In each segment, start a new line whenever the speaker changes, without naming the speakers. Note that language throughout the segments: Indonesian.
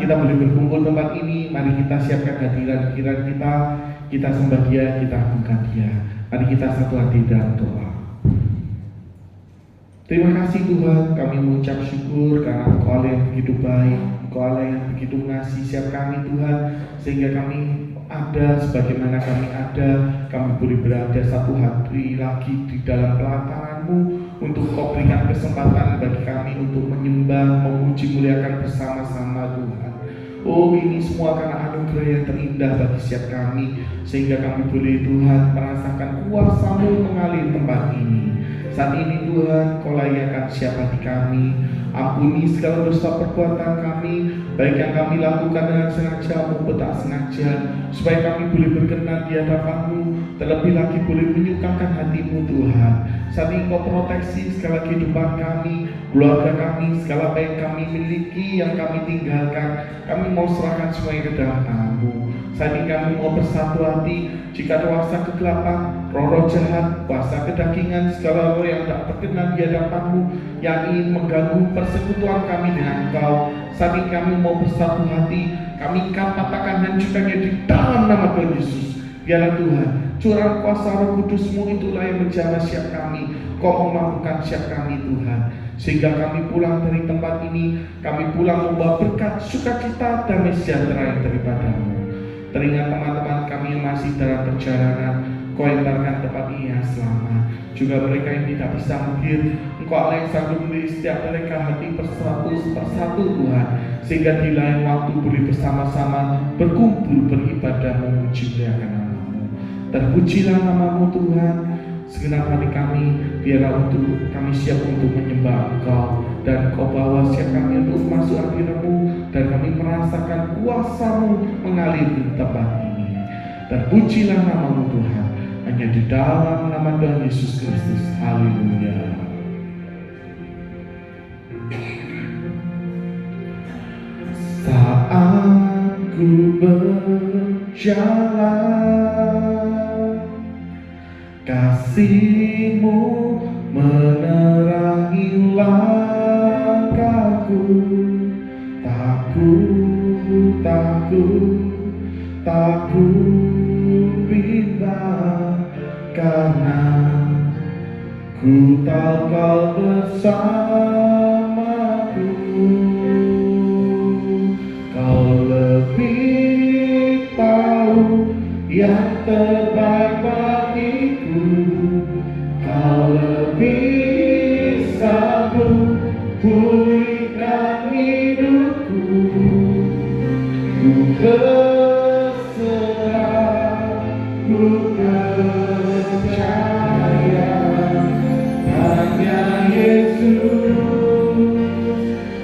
kita boleh berkumpul tempat ini, mari kita siapkan hadirat kita sembah Dia, kita agungkan Dia. Mari kita satu hati dalam doa. Terima kasih Tuhan, kami mengucap syukur karena Engkau Allah yang begitu baik, Engkau Allah yang begitu mengasihi setiap kami Tuhan, sehingga kami ada sebagaimana kami ada, kami boleh berada satu hari lagi di dalam pelataran-Mu untuk Kau berikan kesempatan bagi kami untuk menyembah, memuji, muliakan bersama-sama Tuhan. Oh, ini semua karena anugerah yang terindah bagi setiap kami, sehingga kami boleh Tuhan merasakan kuasa-Mu mengalir tempat ini. Saat ini Tuhan, Kau layakan setiap hati kami. Ampuni segala dosa perbuatan kami, baik yang kami lakukan dengan sengaja maupun tak sengaja, supaya kami boleh berkenan di hadapan-Mu, terlebih lagi boleh menyukakan hati-Mu Tuhan. Saat ini Kau proteksi segala kehidupan kami, keluarga kami, segala apa yang kami miliki, yang kami tinggalkan, kami mau serahkan semuanya ke dalam tangan-Mu. Saat ini kami mau bersatu hati, jika ada kuasa kegelapan, roh-roh jahat, kuasa kedagingan, segala roh yang tak berkenan di hadapan-Mu, yang ingin mengganggu persekutuan kami dengan Engkau, saat ini kami mau bersatu hati, kami katakan hancurkannya di dalam nama Tuhan Yesus. Biarlah Tuhan, curah kuasa Roh Kudus-Mu itulah yang menjamah setiap kami, Kau memampukan setiap kami Tuhan, sehingga kami pulang dari tempat ini, kami pulang membawa berkat, sukacita, damai sejahtera yang daripada-Mu. Teringat teman-teman kami yang masih dalam perjalanan, Kau entarkan tempat ini yang selamat. Juga mereka yang tidak bisa hadir, Engkau Allah yang sanggup memberi setiap mereka hati persatu Tuhan, sehingga di lain waktu boleh bersama-sama berkumpul beribadah memuji muliakan nama-Mu. Terpujilah nama-Mu Tuhan. Segenap hati kami, biarlah untuk kami siap untuk menyembah Engkau, dan Kau bawa siap kami untuk masuk hadirat-Mu, dan kami merasakan kuasa-Mu mengalir di tempat ini. Terpujilah nama-Mu Tuhan, hanya di dalam nama Tuhan Yesus Kristus. Haleluya. Saat ku berjalan, kasih-Mu menerangi langkahku. Takut bimbang, karena ku tahu Kau bersamaku. Kau lebih tahu yang terbaik bagiku. Kau lebih sanggup pulihkan hidupku. Ku berserah, ku percaya, hanya Yesus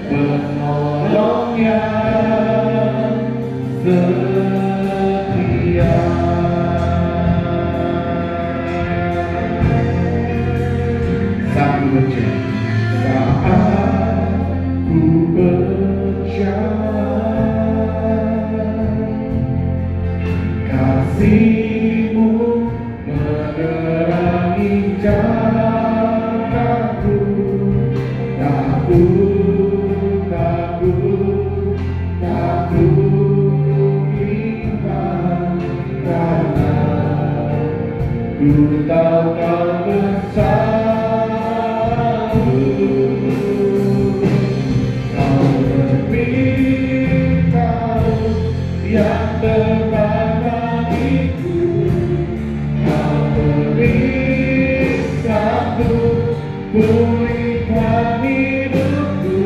penolong yang setia. Saat ku berjalan, kasih-Mu menerangi jalanku. Takut bimbang, karena ku tahu Kau bersamaku. Kau lebih tahu yang terbaik bagiku. Kau lebih sanggup pulihkan hidupku.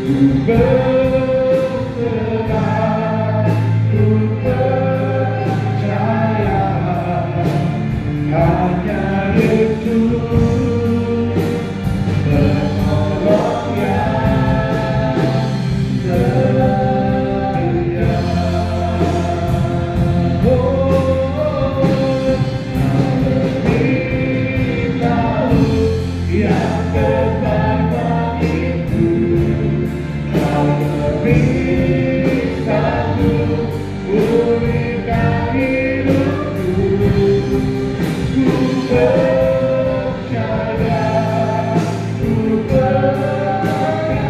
Ku berserah, ku percaya, hanya Yesus penolong yang setia. Kau lebih tahu yang terbaik bagiku. Kau lebih sanggup pulihkan hidupku. Ku percaya, ku percaya,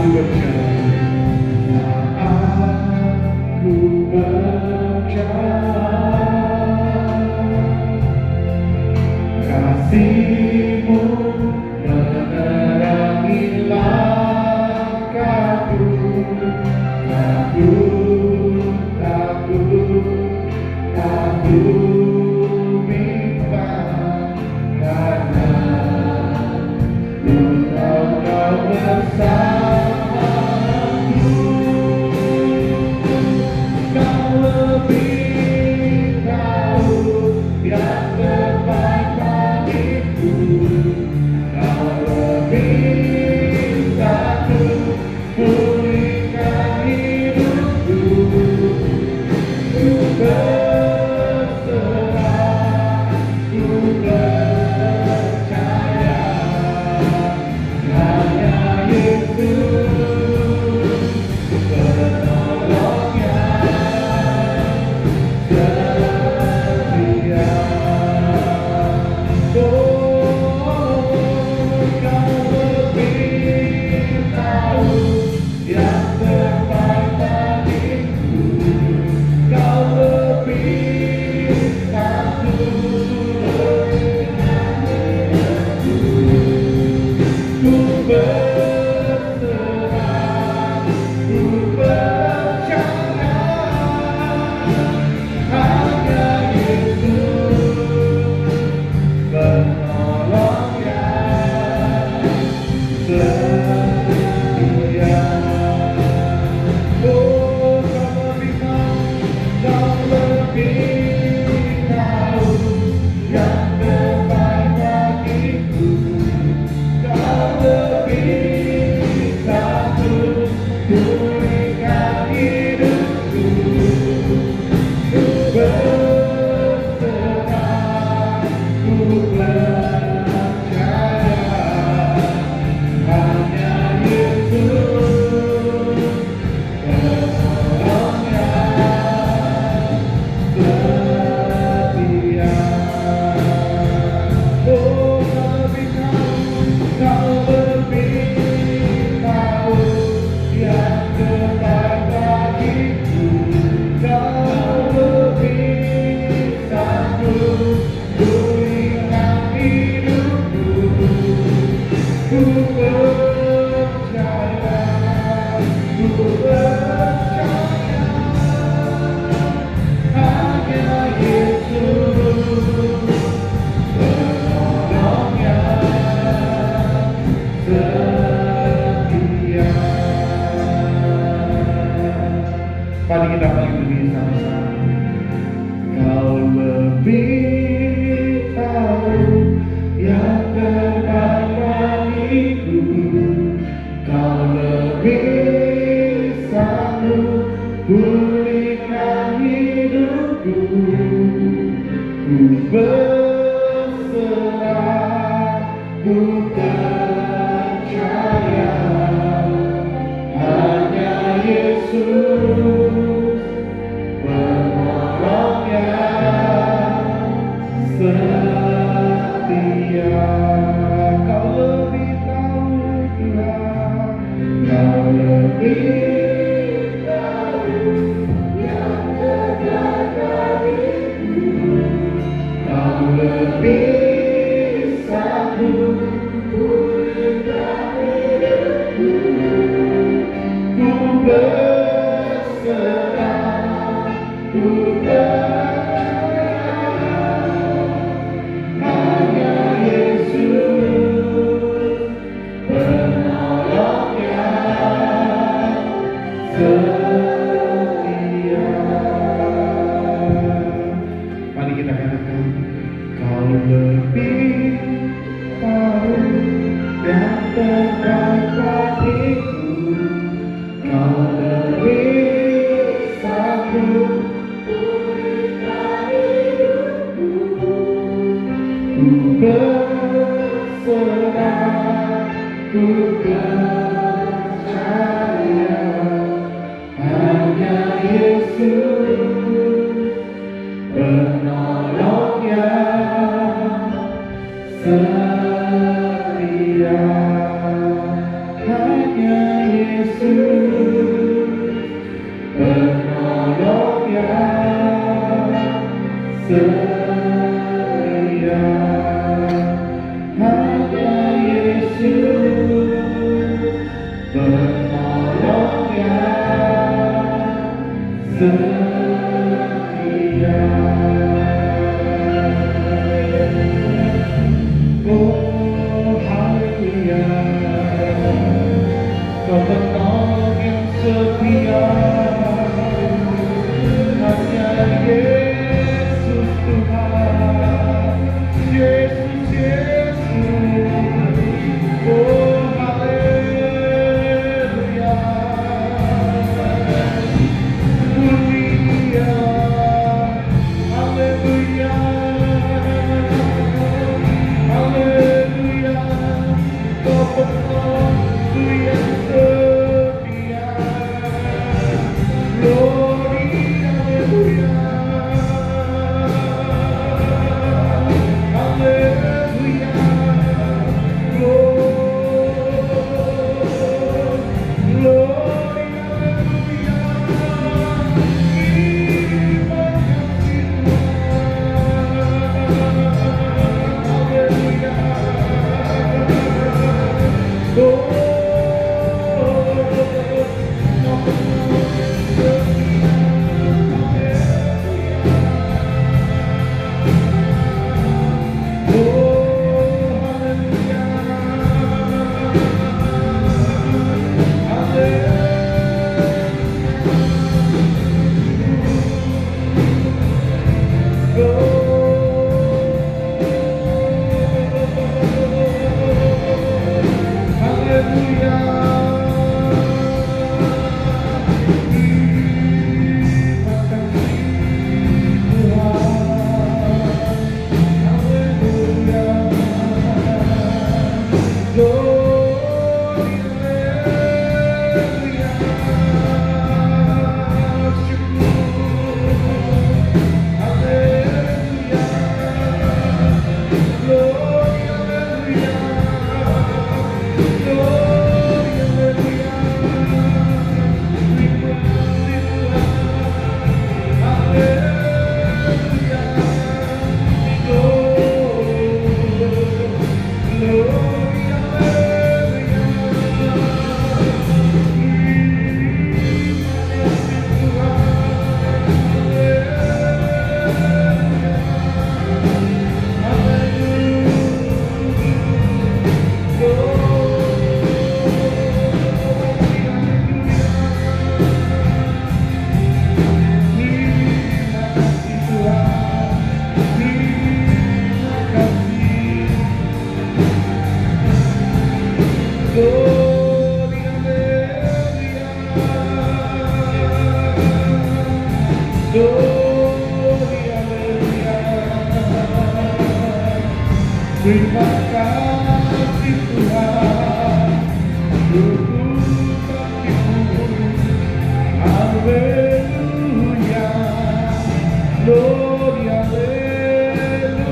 aku percaya, aku percaya kasih-Mu menerangi langkahku. Takut bimbang karena Kau bersamaku. Kau lebih tahu yang terbaik bagiku. Kau lebih satu pulihkan hidupku. Ku berserah, ku percaya hanya Yesus penolongnya setia. Oh, Kau lebih tahu yang terbaik bagiku. Kau lebih satu dengan Yesus. Ku berserah, ku percaya hanya Yesus penolongnya setia. Oh, Kau lebih tahu yang terbaik bagiku. Kau lebih satu pulihkan hidupku. Ku berserah, ku percaya hanya Yesus penolongnya setia. Oh, Kau lebih tahu yang terbaik bagiku. Kau lebih sanggup pulihkan hidupku. Ku percaya, ku percaya hanya Yesus penolongnya setia. Mari kita berdiri sama-sama. Kau lebih tahu yang terbaik bagiku. Kau lebih sanggup pulihkan hidupku. Ku berserah, ku percaya hanya Yesus penolongnya setia. Kau lebih tahu Tuhan, Kau lebih tahu yang terbaik bagiku. Kau lebih sanggup pulihkan hidupku. Ku berserah, ku percaya hanya Yesus penolongnya penolong yang setia. Hanya Yesus, penolong yang setia. Oh haleluya, Kau penolong yang setia. Hanya Yesus Tuhan, Yesus, Yesus. Oh haleluya, mulia, haleluya, haleluya. Kau penolongku yang setia. Glory, haleluya, haleluya. Glory, haleluya. Terima kasih Tuhan, terima kasih Tuhan, untuk kasih-Mu. Haleluya, glory, haleluya.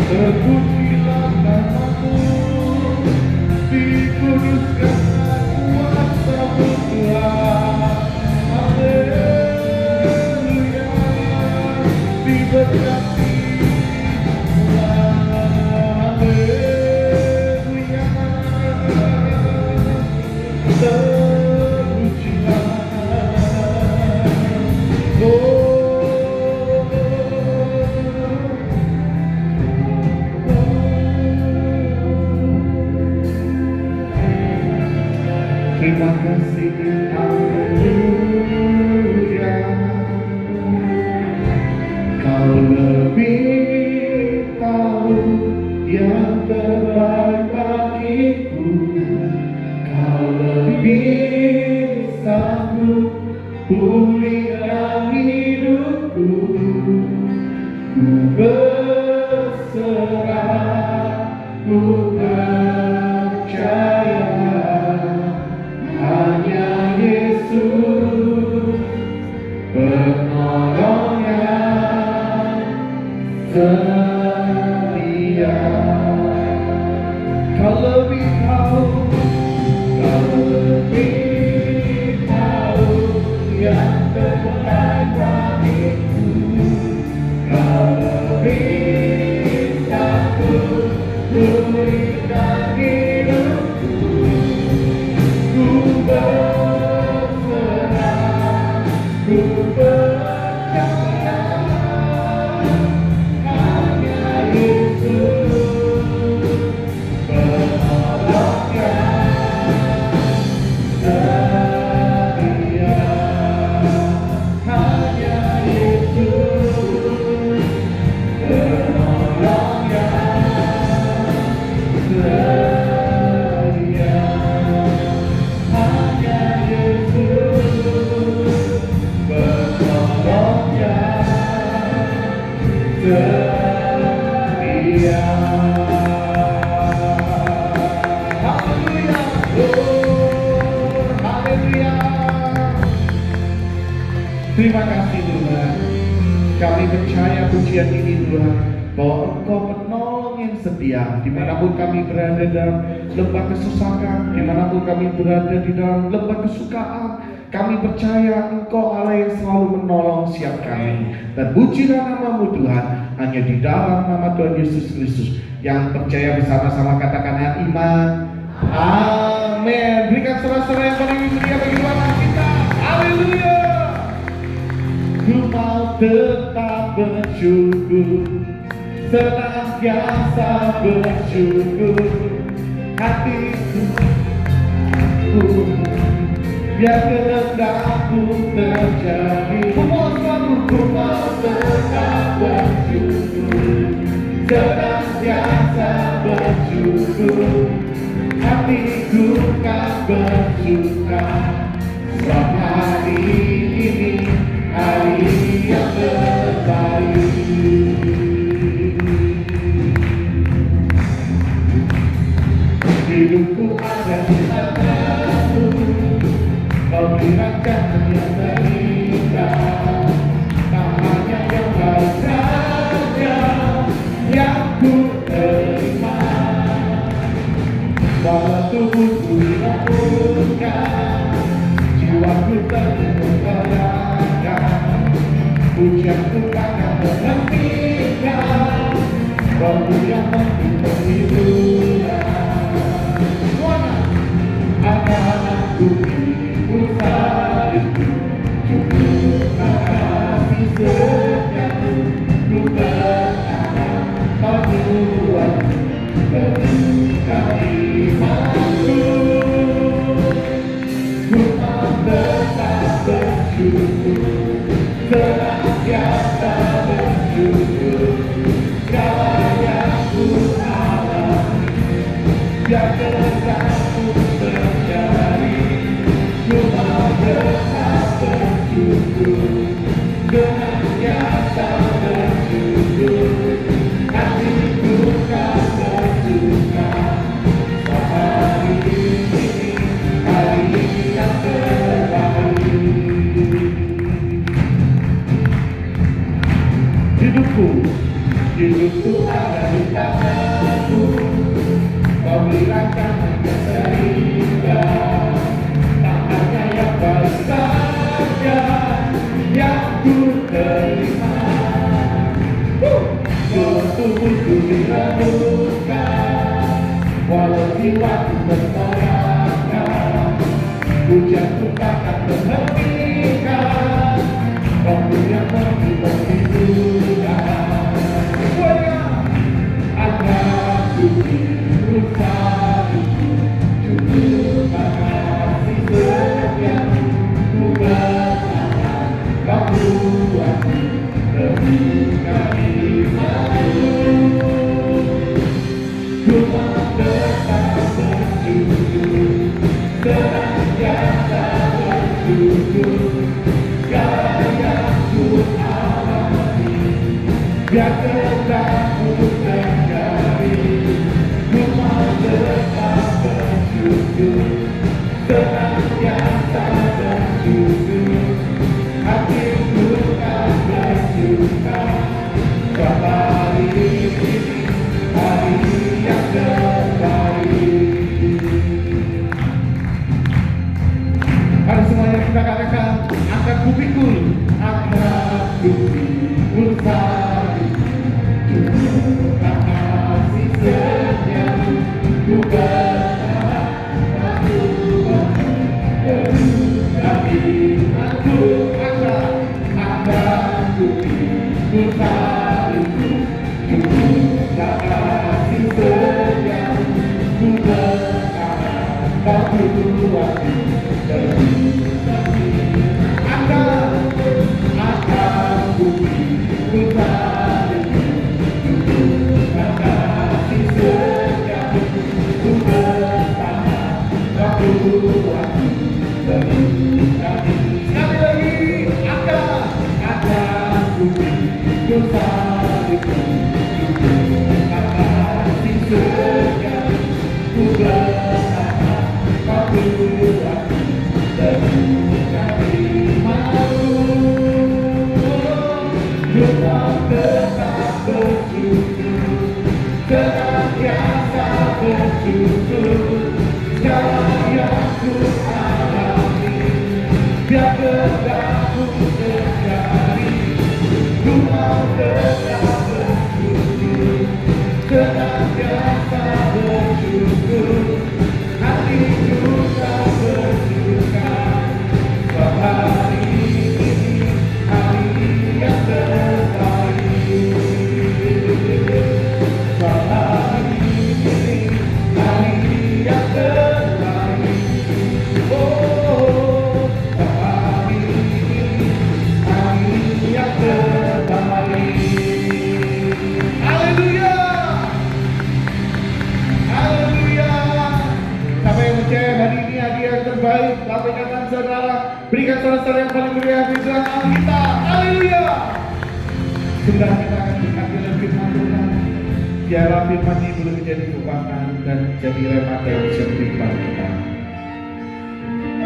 Terpujilah nama-Mu, dikuduskanlah kuasa-Mu Tuhan. Haleluya, diberkati Tuhan. Haleluya, terpujilah. Terima kasih, haleluya. Kau lebih tahu yang terbaik bagiku. Kau lebih sanggup pulihkan hidupku. Ku berserah, ku percaya. Hanya Yesus, penolong yang setia. Kau lebih tahu, kau lebih tahu yang terbaik bagiku. Kau lebih tahu, berikan hidupku. Ku berserah, ku percaya hanya Yesus penolongnya setia. Hanya Yesus penolongnya setia. Hanya Yesus penolongnya setia. Haleluya, oh haleluya. Terima kasih Tuhan. Kami percaya pujian ini Tuhan, bahwa Engkau penolong yang setia. Dimanapun kami berada dalam lembah kesusahan, dimanapun kami berada di dalam lembah kesukaan, kami percaya Engkau Allah yang selalu menolong setiap kami. Dan pujilah nama-Mu Tuhan, hanya di dalam nama Tuhan Yesus Kristus. Yang percaya bersama-sama katakan iman. Amin. Berikan sorak-sorai yang paling mulia bagi Tuhan kita. Haleluya. Ku mau tetap bersyukur, senantiasa bersyukur. Hatiku biar kehendakmu terjadi. Ku mau tetap bersyukur, senantiasa bersyukur. Hatiku kan bersuka, sebab hari ini hari yang terbaik. Hidupku ada di tangan-Mu, Kau berikan yang terindah. Tak hanya yang baik saja yang ku terima, walau tubuhku dilakukan, jiwaku tergoyahkan. Pujianku takkan berhentikan, Roh-Mu yang memimpin hidupan. Semuanya akan aku bersaliku, cukup kasih setiamu. Ku berharap Kau Tuhan berikan imanku. Ku mau tetap bersyukur, senantiasa bersyukur. Segala yang ku alami, biar kehendakmu terjadi. Ku mau tetap bersyukur, senantiasa bersyukur. Hatiku kan bersuka, hari ini hari yang terbaik. Hidupku ada di tangan-Mu, Kau berikan yang terindah. Tak hanya yang baik saja yang ku terima. Tubuhku diragukan, walau jiwaku bergoyahkan. Pujianku takkan terhentikan, Roh-Mu yang memimpin hidupan. Semuanya akan ku bersaliku, cukup kasih setiamu. Ku berharap Kau Tuhan berikan imanku. Ku mau tetap bersyukur, senantiasa bersyukur. Segala yang ku alami, biar kehendakmu terjadi. Ku mau tetap bersyukur, senantiasa bersyukur. Hatiku kan bersuka, sebab hari ini hari yang terbaik. akan kupikul, akan kupikul salibmu, kasih setia ku bertahan, tapi aku akan kupikul salibmu, kasih setia ku bertahan, tapi aku berikan saudara yang paling mulia Tuhan kita. Haleluya. Sudah kita akan berkati dalam firman Tuhan. Biarlah firman ini boleh menjadi kekuatan dan jadi rema yang bisa beri kepada kita.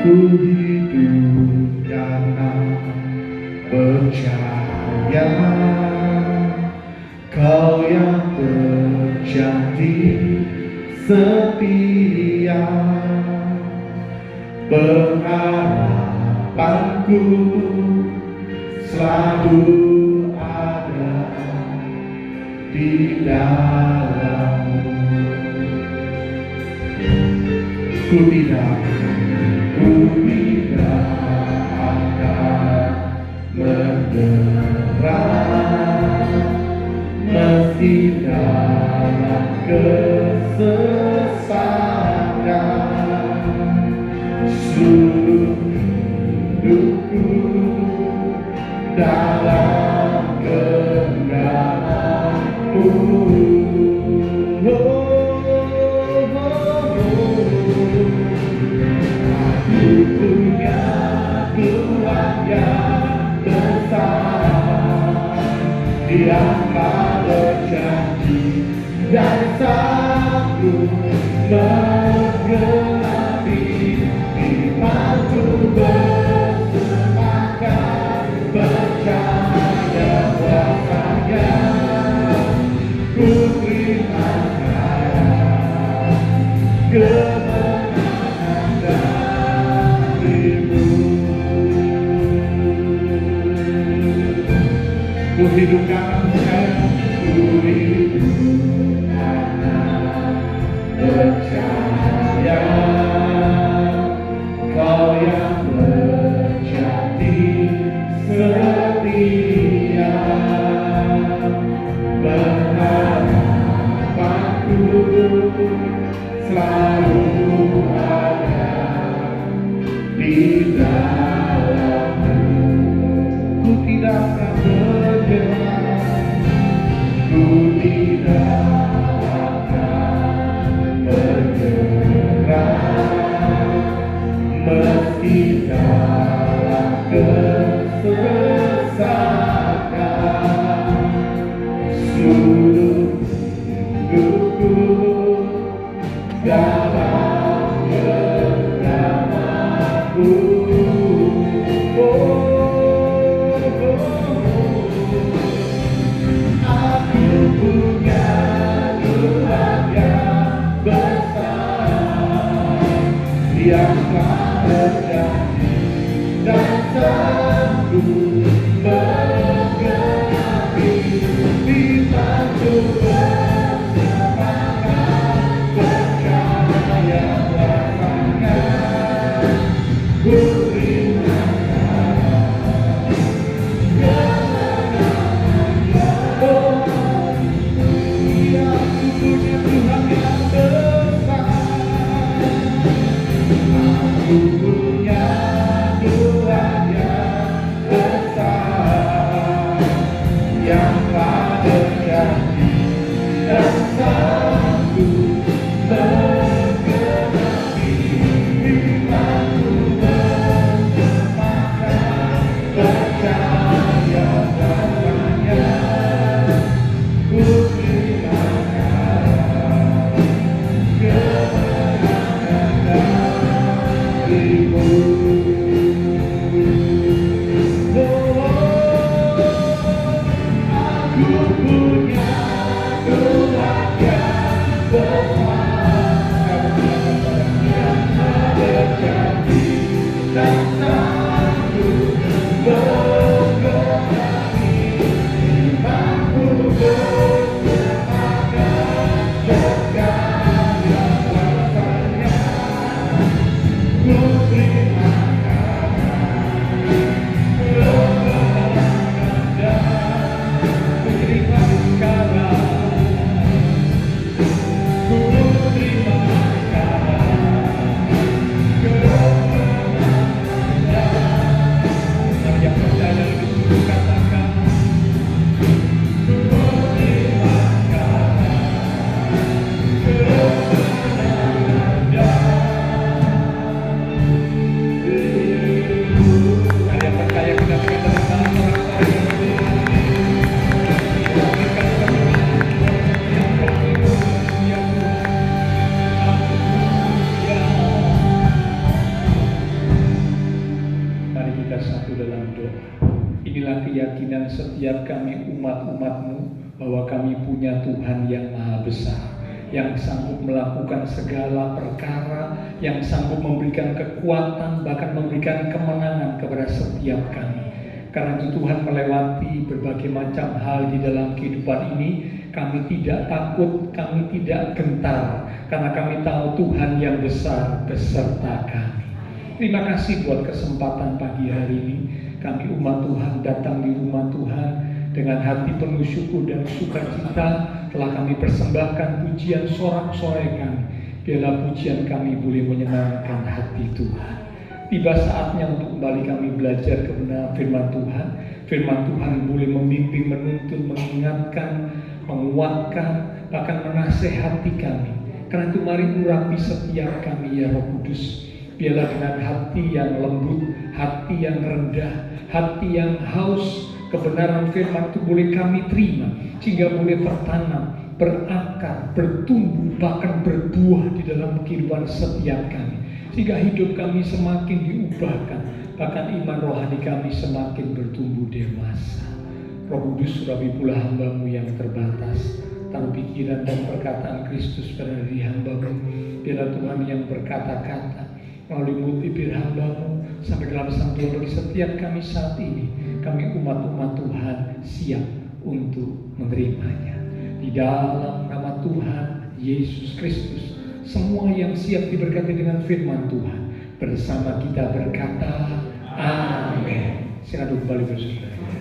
Ku hidup dalam percaya Kau yang berjanji setia, pengharapanku selalu ada di dalam-Mu. Ku tidak akan menyerah meski dalam kesesatan. Seluruh hidupku dalam genggaman-Mu. Aku punya Tuhan yang besar, Dia telah berjanji dan sanggup menggenapi imanku, bersemangat percaya kuasanya. Ku terima kemenangan dari-Mu. Ku hidup karena percaya, ku hidup karena percaya Kau yang berjanji setia, pengharapanku selalu ada di dalam-Mu. Ku tidak akan bergerak, ku tidak akan bergerak meski dalam kesesatan. Seluruh hidupku dalam genggaman-Mu. Aku punya Tuhan yang besar, Dia telah berjanji dan sanggup menggenapi firman-Mu bersemangat percaya laksanakan terima punya Tuhan yang besar, yang pada janji dan sanggup menggenapi firman-Mu bersemangat percaya padanya. Ku terima keyakinan setiap kami umat-umat-Mu bahwa kami punya Tuhan yang Maha Besar, yang sanggup melakukan segala perkara, yang sanggup memberikan kekuatan, bahkan memberikan kemenangan kepada setiap kami. Karena itu Tuhan melewati berbagai macam hal di dalam kehidupan ini, kami tidak takut, kami tidak gentar, karena kami tahu Tuhan yang besar beserta kami. Terima kasih buat kesempatan pagi hari ini. Kami umat Tuhan datang di rumah Tuhan dengan hati penuh syukur dan sukacita. Telah kami persembahkan pujian sorak-sorai kami. Biarlah pujian kami boleh menyenangkan hati Tuhan. Tiba saatnya untuk kembali kami belajar kebenaran firman Tuhan. Firman Tuhan boleh membimbing, menuntun, mengingatkan, menguatkan, bahkan menasehati kami. Karena itu mari urapi setiap kami ya Roh Kudus. Biarlah dengan hati yang lembut, hati yang rendah, hati yang haus kebenaran firman itu boleh kami terima, sehingga boleh tertanam, berakar, bertumbuh, bahkan berbuah di dalam kehidupan setiap kami, sehingga hidup kami semakin diubahkan, bahkan iman rohani kami semakin bertumbuh dewasa. Roh Kudus, urapi pula hamba-Mu yang terbatas, taruh pikiran dan perkataan Kristus pada diri hamba-Mu. Biarlah Tuhan yang berkata-kata melalui bibir hamba-Mu sampai dalam santuan bagi setiap kami saat ini. Kami umat-umat Tuhan siap untuk menerimanya. Di dalam nama Tuhan Yesus Kristus, semua yang siap diberkati dengan firman Tuhan bersama kita berkata amin. Silakan kembali bersaudara.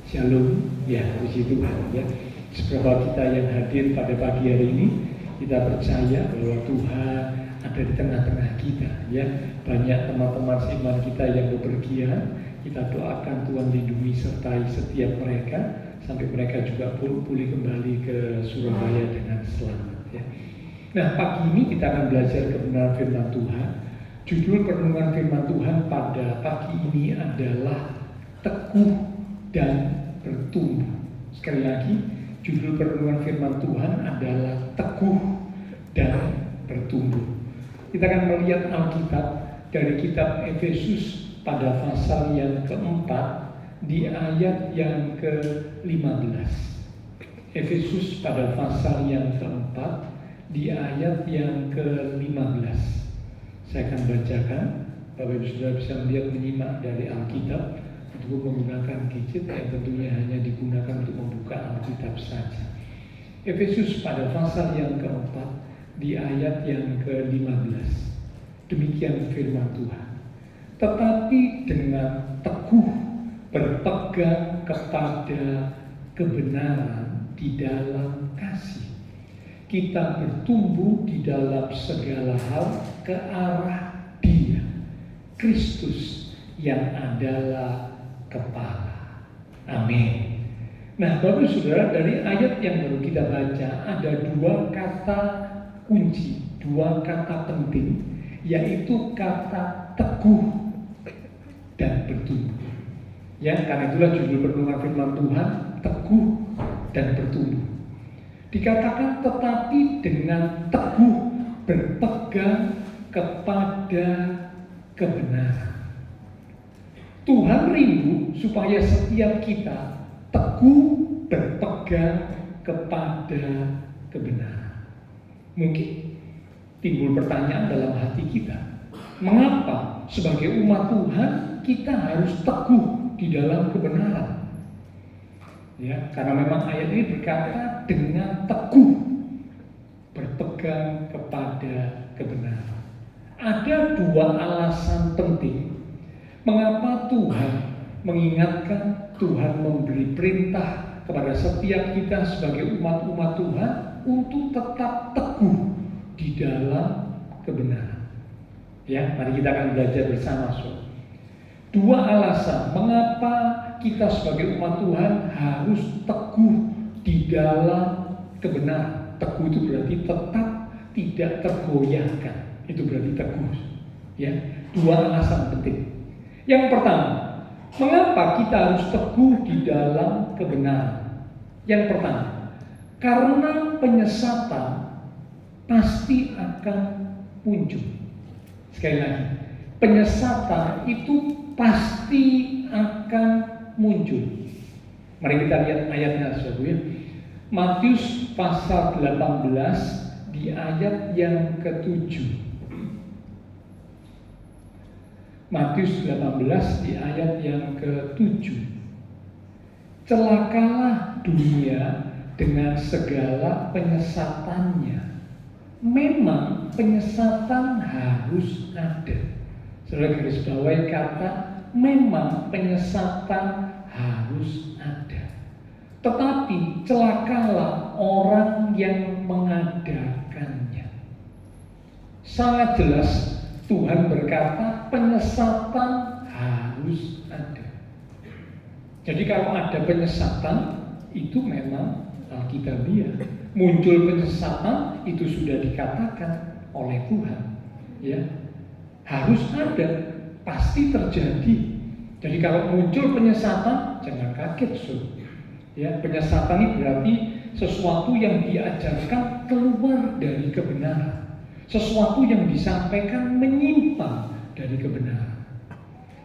Shalom ya, puji Tuhan ya. Seberapa kita yang hadir pada pagi hari ini, kita percaya bahwa Tuhan ada di tengah-tengah kita ya. Banyak teman-teman seiman kita yang bepergian, kita doakan Tuhan lindungi sertai setiap mereka sampai mereka juga pulih kembali ke Surabaya dengan selamat ya. Nah, pagi ini kita akan belajar kebenaran firman Tuhan. Judul perenungan firman Tuhan pada pagi ini adalah teguh dan bertumbuh. Sekali lagi, judul perenungan firman Tuhan adalah teguh dan bertumbuh. Kita akan melihat Alkitab dari kitab Efesus pada pasal yang keempat di ayat yang ke-15. Efesus pada pasal yang keempat di ayat yang ke-15. Saya akan bacakan
Bapak Ibu Saudara bisa melihat, menyimak dari Alkitab untuk menggunakan gadget yang tentunya hanya digunakan untuk membuka Alkitab saja. Efesus pada pasal yang keempat di ayat yang ke-15. Demikian firman Tuhan. Tetapi dengan teguh berpegang kepada kebenaran di dalam kasih, kita bertumbuh di dalam segala hal ke arah Dia, Kristus yang adalah kepala. Amin. Nah, Bapak Saudara, dari ayat yang baru kita baca ada dua kata kunci, dua kata penting, yaitu kata teguh dan bertumbuh. Ya, karena itulah judul renungan firman Tuhan, teguh dan bertumbuh. Dikatakan tetapi dengan teguh berpegang kepada kebenaran. Tuhan rindu supaya setiap kita teguh berpegang kepada kebenaran. Mungkin timbul pertanyaan dalam hati kita, mengapa sebagai umat Tuhan kita harus teguh di dalam kebenaran? Ya, karena memang ayat ini berkata dengan teguh berpegang kepada kebenaran. Ada dua alasan penting mengapa Tuhan mengingatkan, Tuhan memberi perintah kepada setiap kita sebagai umat-umat Tuhan untuk tetap teguh di dalam kebenaran. Ya, mari kita akan belajar bersama. Dua alasan mengapa kita sebagai umat Tuhan harus teguh di dalam kebenaran. Teguh itu berarti tetap tidak tergoyahkan. Itu berarti teguh. Ya, dua alasan penting. Yang pertama, mengapa kita harus teguh di dalam kebenaran? Yang pertama, karena penyesatan pasti akan muncul. Sekali lagi, penyesatan itu pasti akan muncul. Mari kita lihat ayatnya, saudara ya. Matius pasal 18 di ayat yang ke-7. Matius 18 di ayat yang ke-7. Celakalah dunia dengan segala penyesatannya. Memang penyesatan harus ada. Saudara garis bawahi kata memang penyesatan harus ada. Tetapi celakalah orang yang mengadakannya. Sangat jelas Tuhan berkata penyesatan harus ada. Jadi kalau ada penyesatan itu memang alkitabiah. Muncul penyesatan itu sudah dikatakan oleh Tuhan. Ya, harus ada, pasti terjadi. Jadi kalau muncul penyesatan jangan kaget, saudara. Ya, penyesatan ini berarti sesuatu yang diajarkan keluar dari kebenaran. Sesuatu yang disampaikan menyimpang dari kebenaran.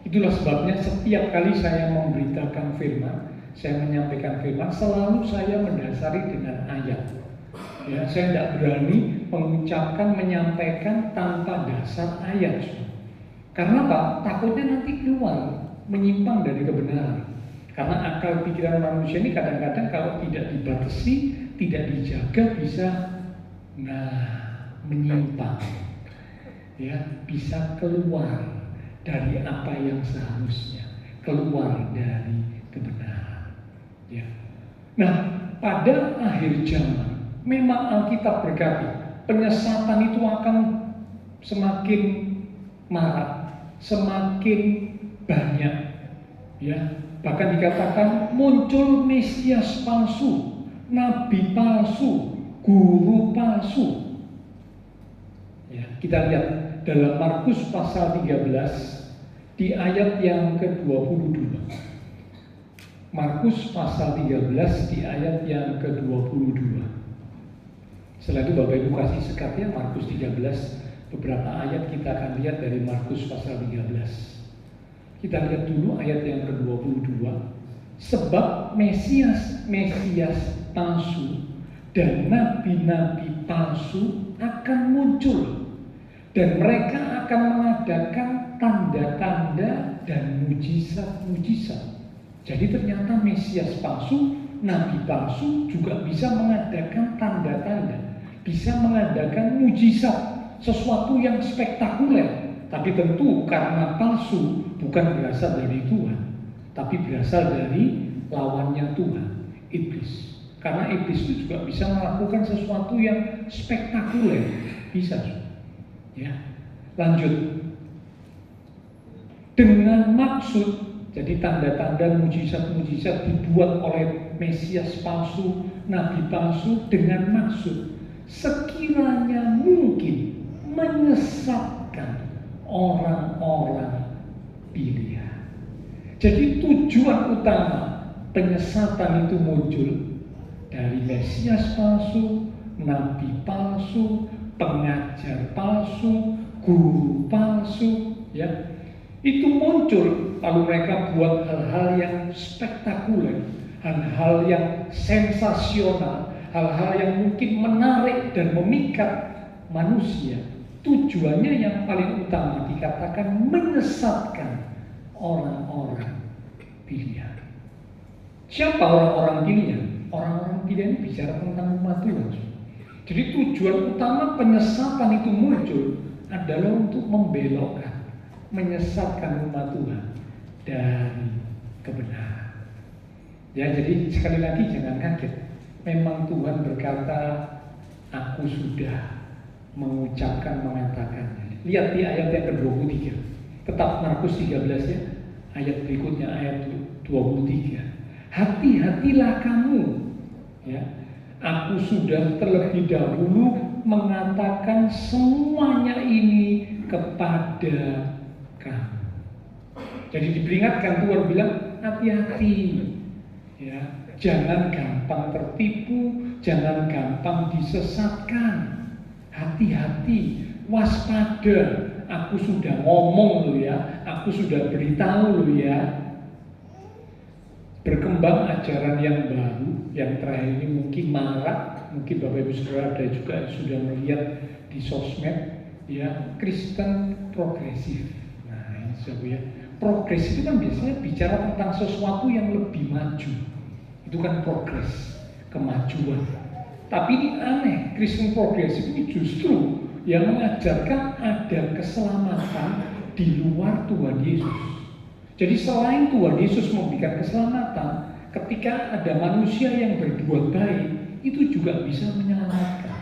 Itulah sebabnya setiap kali saya memberitakan firman, saya menyampaikan firman, selalu saya mendasari dengan ayat. Ya, saya tidak berani mengucapkan, menyampaikan tanpa dasar ayat. Karena apa? Takutnya nanti keluar, menyimpang dari kebenaran. Karena akal pikiran manusia ini kadang-kadang kalau tidak dibatasi, tidak dijaga bisa menyimpang, ya, bisa keluar dari apa yang seharusnya, keluar dari kebenaran. Ya. Nah, pada akhir zaman, memang Alkitab berkata penyesatan itu akan semakin marak, semakin banyak. Ya, bahkan dikatakan muncul Mesias palsu, nabi palsu, guru palsu. Ya, kita lihat dalam Markus pasal 13 di ayat yang ke-22. Markus pasal 13 di ayat yang ke-22. Setelah itu Bapak Ibu kasih sekatnya Markus 13, beberapa ayat kita akan lihat dari Markus pasal 13. Kita lihat dulu ayat yang ke-22. Sebab Mesias palsu dan nabi-nabi palsu akan muncul, dan mereka akan mengadakan tanda-tanda dan mujizat-mujizat. Jadi ternyata Mesias palsu, nabi palsu juga bisa mengadakan tanda-tanda, bisa mengadakan mujizat, sesuatu yang spektakuler. Tapi tentu karena palsu bukan berasal dari Tuhan, tapi berasal dari lawannya Tuhan, iblis. Karena iblis itu juga bisa melakukan sesuatu yang spektakuler, bisa. Ya, lanjut. Dengan maksud, jadi tanda-tanda mujizat-mujizat dibuat oleh Mesias palsu, nabi palsu dengan maksud sekiranya mungkin menyesatkan orang-orang pilihan. Jadi tujuan utama penyesatan itu muncul dari Mesias palsu, nabi palsu, pengajar palsu, guru palsu, ya. Itu muncul lalu mereka buat hal-hal yang spektakuler, hal-hal yang sensasional, hal-hal yang mungkin menarik dan memikat manusia. Tujuannya yang paling utama dikatakan menyesatkan orang-orang pilihan. Siapa orang-orang pilihan? Orang-orang pilihan ini bicara tentang umat Tuhan. Jadi tujuan utama penyesatan itu muncul adalah untuk membelokkan, menyesatkan umat Tuhan dari kebenaran. Ya, jadi sekali lagi jangan kaget. Memang Tuhan berkata, aku sudah mengatakannya. Lihat di ayat yang ke-23. Tetap Markus 13 ya. Ayat berikutnya ayat 23. Hati-hatilah kamu. Ya. Aku sudah terlebih dahulu mengatakan semuanya ini kepada kamu. Jadi diperingatkan, Tuhan bilang hati-hati, ya, jangan gampang tertipu, jangan gampang disesatkan, hati-hati, waspada. Aku sudah ngomong loh ya, aku sudah beritahu loh ya. Berkembang ajaran yang baru, yang terakhir ini mungkin marak, mungkin Bapak Ibu Saudara ada juga yang sudah melihat di sosmed, ya, Kristen progresif. Nah ini saudara ya, progres itu kan biasanya bicara tentang sesuatu yang lebih maju. Itu kan progres, kemajuan. Tapi ini aneh, Kristen progresif ini justru yang mengajarkan ada keselamatan di luar Tuhan Yesus. Jadi selain Tuhan Yesus memberikan keselamatan, ketika ada manusia yang berbuat baik, itu juga bisa menyelamatkan.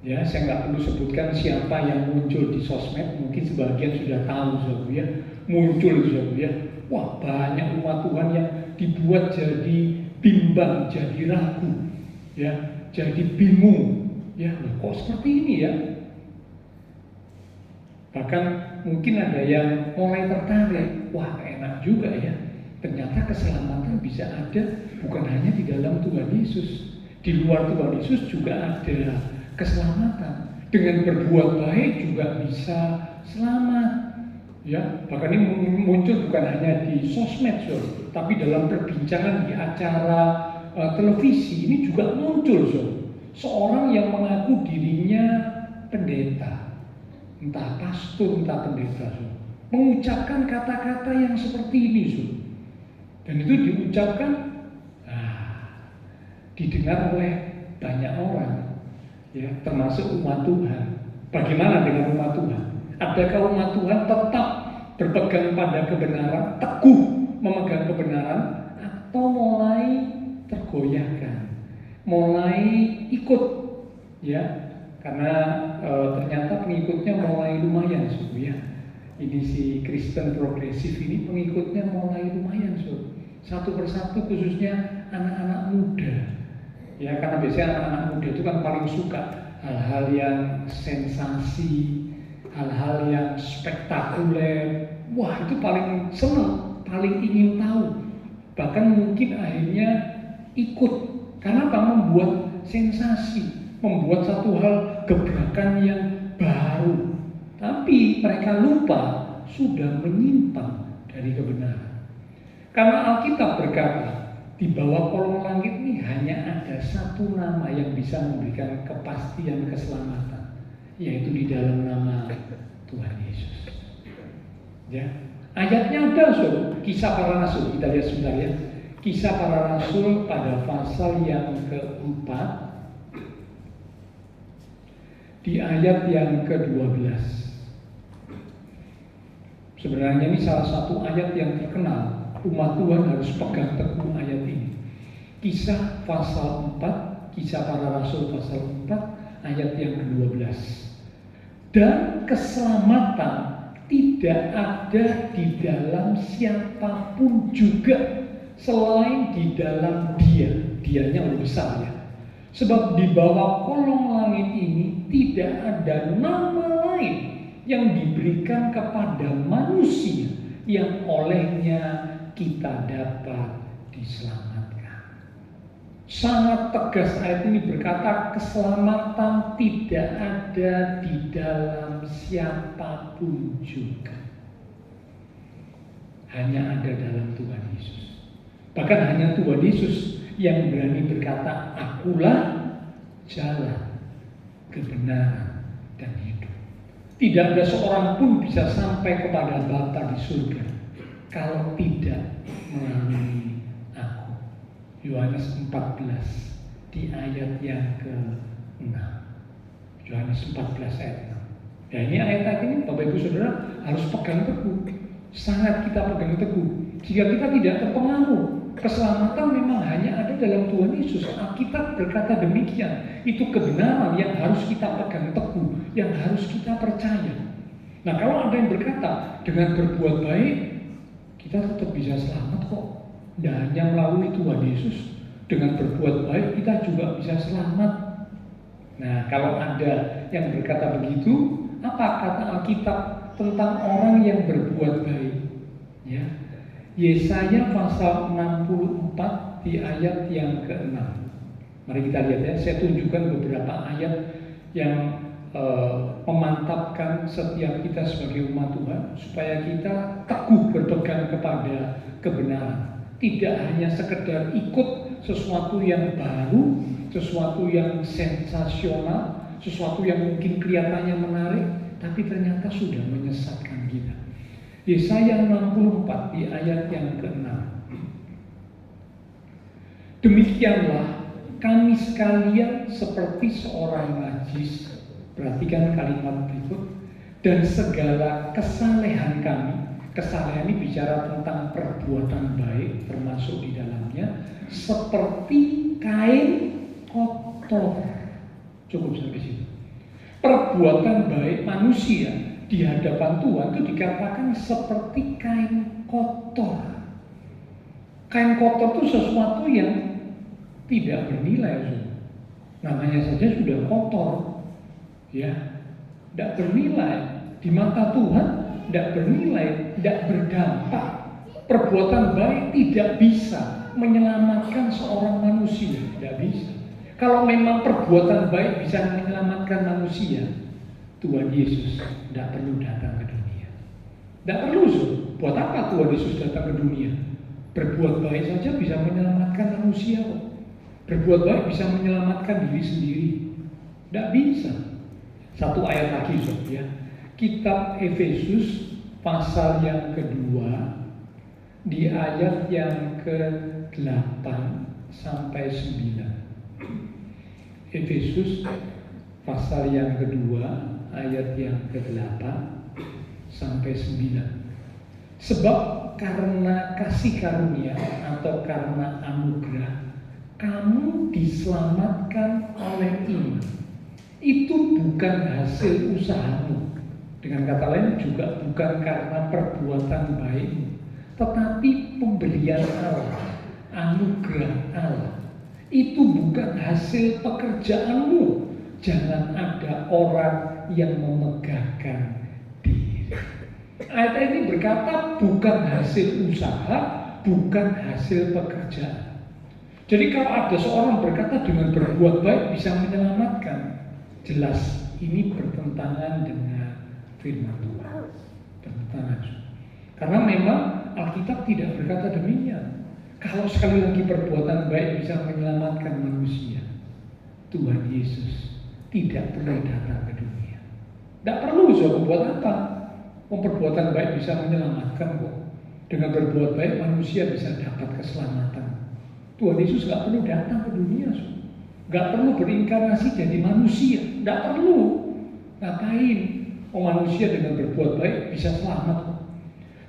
Ya, saya nggak perlu sebutkan siapa yang muncul di sosmed, mungkin sebagian sudah tahu, saudara ya. Muncul, saudara ya. Wah, banyak umat Tuhan yang dibuat jadi bimbang, jadi ragu, ya, jadi bingung. Ya, kok seperti ini ya? Bahkan mungkin ada yang mulai tertarik, wah enak juga ya, ternyata keselamatan bisa ada bukan hanya di dalam Tuhan Yesus, di luar Tuhan Yesus juga ada keselamatan. Dengan berbuat baik juga bisa selamat, ya. Bahkan ini muncul bukan hanya di sosmed, tapi dalam perbincangan di acara televisi ini juga muncul, seorang yang mengaku dirinya pendeta, entah pastor, entah pendeta, mengucapkan kata-kata yang seperti ini, dan itu diucapkan, didengar oleh banyak orang, ya, termasuk umat Tuhan. Bagaimana dengan umat Tuhan? Adakah umat Tuhan tetap berpegang pada kebenaran, teguh memegang kebenaran, atau mulai tergoyahkan, mulai ikut, ya? Karena ternyata pengikutnya mulai lumayan, ya. Ini si Kristen progresif ini pengikutnya mulai lumayan, satu persatu, khususnya anak-anak muda. Ya, karena biasanya anak-anak muda itu kan paling suka hal-hal yang sensasi, hal-hal yang spektakuler. Wah, itu paling senang, paling ingin tahu. Bahkan mungkin akhirnya ikut. Karena apa? Membuat sensasi, membuat satu hal gebrakan yang baru. Tapi mereka lupa sudah menyimpang dari kebenaran. Karena Alkitab berkata, di bawah kolong langit ini hanya ada satu nama yang bisa memberikan kepastian keselamatan, yaitu di dalam nama Tuhan Yesus. Ya. Ayatnya ada, so. Kisah Para Rasul, kita lihat sebentar ya. Kisah Para Rasul pada pasal yang keempat, di ayat yang ke-12. Sebenarnya ini salah satu ayat yang terkenal. Umat Tuhan harus pegang teguh ayat ini. Kisah pasal 4, Kisah Para Rasul pasal 4, ayat yang ke-12. Dan keselamatan tidak ada di dalam siapapun juga selain di dalam Dia. Dianya lebih besar ya. Sebab di bawah kolong langit ini tidak ada nama lain yang diberikan kepada manusia yang olehnya kita dapat diselamatkan. Sangat tegas ayat ini berkata, keselamatan tidak ada di dalam siapapun juga. Hanya ada dalam Tuhan Yesus. Bahkan hanya Tuhan Yesus yang berani berkata, akulah jalan, kebenaran, dan hidup. Tidak ada seorang pun bisa sampai kepada Bapa di surga kalau tidak melalui aku. Yohanes 14 di ayat yang ke-6. Yohanes 14 ayat 6. Ya, ini ayat ini Bapak Ibu Saudara harus pegang teguh. Sangat kita pegang teguh. Jika kita tidak terpengaruh, keselamatan memang hanya ada dalam Tuhan Yesus. Alkitab berkata demikian. Itu kebenaran yang harus kita pegang teguh, yang harus kita percaya. Nah, kalau ada yang berkata dengan berbuat baik kita tetap bisa selamat kok. Tidak hanya melalui Tuhan Yesus, dengan berbuat baik kita juga bisa selamat. Nah, kalau ada yang berkata begitu, apa kata Alkitab tentang orang yang berbuat baik? Ya, Yesaya pasal 64 di ayat yang ke-6. Mari kita lihat ya, saya tunjukkan beberapa ayat yang memantapkan setiap kita sebagai umat Tuhan supaya kita teguh berpegang kepada kebenaran. Tidak hanya sekedar ikut sesuatu yang baru, sesuatu yang sensasional, sesuatu yang mungkin kelihatannya menarik, tapi ternyata sudah menyesatkan kita. Yesaya 64 di ayat yang ke-6. Demikianlah kami sekalian seperti seorang najis. Perhatikan kalimat berikut. Dan segala kesalehan kami. Kesalehan ini bicara tentang perbuatan baik termasuk di dalamnya. Seperti kain kotor. Cukup sampai situ. Perbuatan baik manusia di hadapan Tuhan itu dikatakan seperti kain kotor. Kain kotor itu sesuatu yang tidak bernilai. Namanya saja sudah kotor. Ya, tidak bernilai. Di mata Tuhan tidak bernilai, tidak berdampak. Perbuatan baik tidak bisa menyelamatkan seorang manusia. Tidak bisa. Kalau memang perbuatan baik bisa menyelamatkan manusia, Tuhan Yesus tidak perlu datang ke dunia. Tidak perlu, buat apa Tuhan Yesus datang ke dunia? Berbuat baik saja bisa menyelamatkan manusia kok. Berbuat baik bisa menyelamatkan diri sendiri. Tidak bisa. Satu ayat lagi, ya. Kitab Efesus pasal yang kedua di ayat yang ke-8 sampai 9. Efesus pasal yang kedua ayat yang ke-8 sampai 9. Sebab karena kasih karunia atau karena anugerah kamu diselamatkan oleh iman. Itu bukan hasil usahamu. Dengan kata lain juga bukan karena perbuatan baikmu, tetapi pemberian Allah, anugerah Allah. Itu bukan hasil pekerjaanmu. Jangan ada orang yang memegahkan diri. Ayat ini berkata bukan hasil usaha, bukan hasil pekerjaan. Jadi kalau ada seorang berkata dengan berbuat baik bisa menyelamatkan, jelas ini bertentangan dengan firman Tuhan. Bertentangan. Karena memang Alkitab tidak berkata demikian. Kalau sekali lagi perbuatan baik bisa menyelamatkan manusia, Tuhan Yesus tidak perlu datang ke dunia. Tidak perlu, buat apa? Perbuatan baik bisa menyelamatkan kok. Dengan berbuat baik manusia bisa dapat keselamatan. Tuhan Yesus nggak perlu datang ke dunia, nggak perlu berinkarnasi jadi manusia, nggak perlu. Ngapain? Manusia dengan berbuat baik bisa selamat.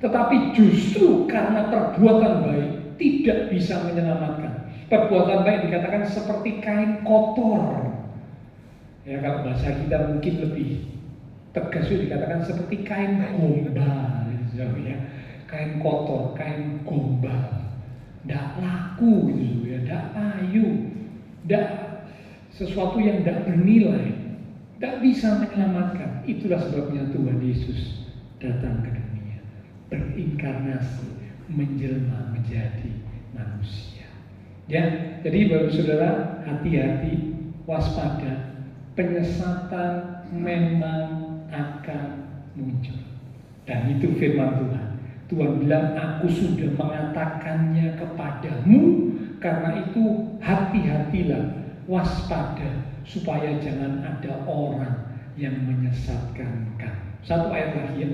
Tetapi justru karena perbuatan baik tidak bisa menyelamatkan. Perbuatan baik dikatakan seperti kain kotor. Ya, kalau bahasa kita mungkin lebih tegas itu dikatakan seperti kain gombal, ya. Kain kotor, kain gombal. Tidak laku gitu ya, tidak payu, tidak sesuatu yang tidak bernilai, tidak bisa menyelamatkan. Itulah sebabnya Tuhan Yesus datang ke dunia, berinkarnasi, menjelma menjadi manusia. Ya, jadi Bapak Saudara, hati-hati, waspada, penyesatan memang akan muncul. Dan itu firman Tuhan. Tuhan bilang, aku sudah mengatakannya kepadamu, karena itu hati-hatilah, waspada, supaya jangan ada orang yang menyesatkan kamu. Satu ayat lagi ya,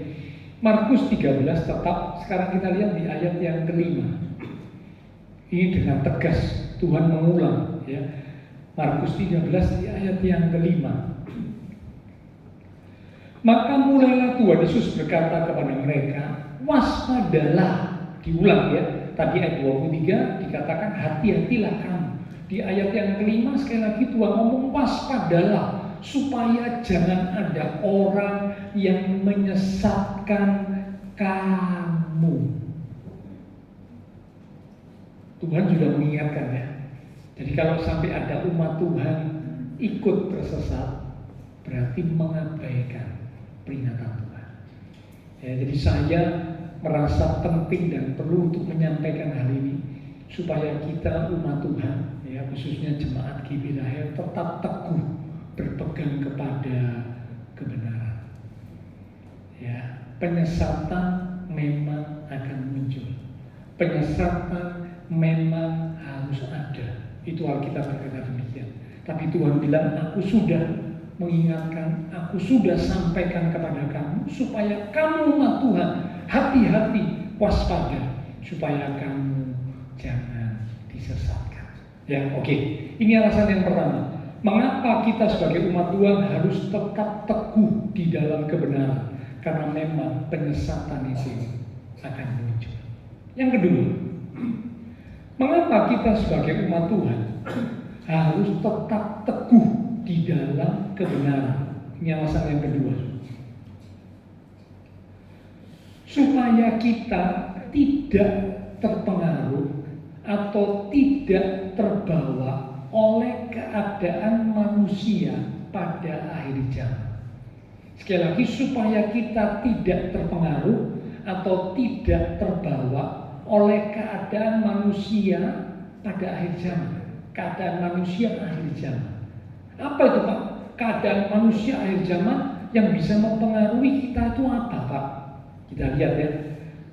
Markus 13 tetap, sekarang kita lihat di ayat yang kelima. Ini dengan tegas Tuhan mengulang ya. Markus 13 di ayat yang kelima. Maka mulailah Tuhan Yesus berkata kepada mereka, waspadalah. Diulang ya. Tadi ayat 23 dikatakan hati-hatilah kamu. Di ayat yang kelima sekali lagi Tuhan ngomong waspadalah, supaya jangan ada orang yang menyesatkan kamu. Tuhan sudah mengingatkan ya. Jadi kalau sampai ada umat Tuhan ikut tersesat, berarti mengabaikan peringatan Tuhan. Ya, jadi saya merasa penting dan perlu untuk menyampaikan hal ini supaya kita umat Tuhan, ya khususnya jemaat GBI tetap teguh berpegang kepada kebenaran. Ya, penyesatan memang akan muncul. Penyesatan memang harus ada. Itu Alkitab berkata demikian. Tapi Tuhan bilang, aku sudah mengingatkan, aku sudah sampaikan kepada kamu supaya kamu umat Tuhan hati-hati, waspada, supaya kamu jangan disesatkan. Ya, oke. Ini alasan yang pertama. Mengapa kita sebagai umat Tuhan harus tetap teguh di dalam kebenaran? Karena memang penyesatan itu akan muncul. Yang kedua, mengapa kita sebagai umat Tuhan harus tetap teguh di dalam kebenaran? Ini alasan yang kedua. Supaya kita tidak terpengaruh atau tidak terbawa oleh keadaan manusia pada akhir zaman. Sekali lagi, supaya kita tidak terpengaruh atau tidak terbawa oleh keadaan manusia pada akhir zaman. Keadaan manusia akhir zaman. Apa itu Pak? Keadaan manusia akhir zaman yang bisa mempengaruhi kita itu apa Pak? Kita lihat ya,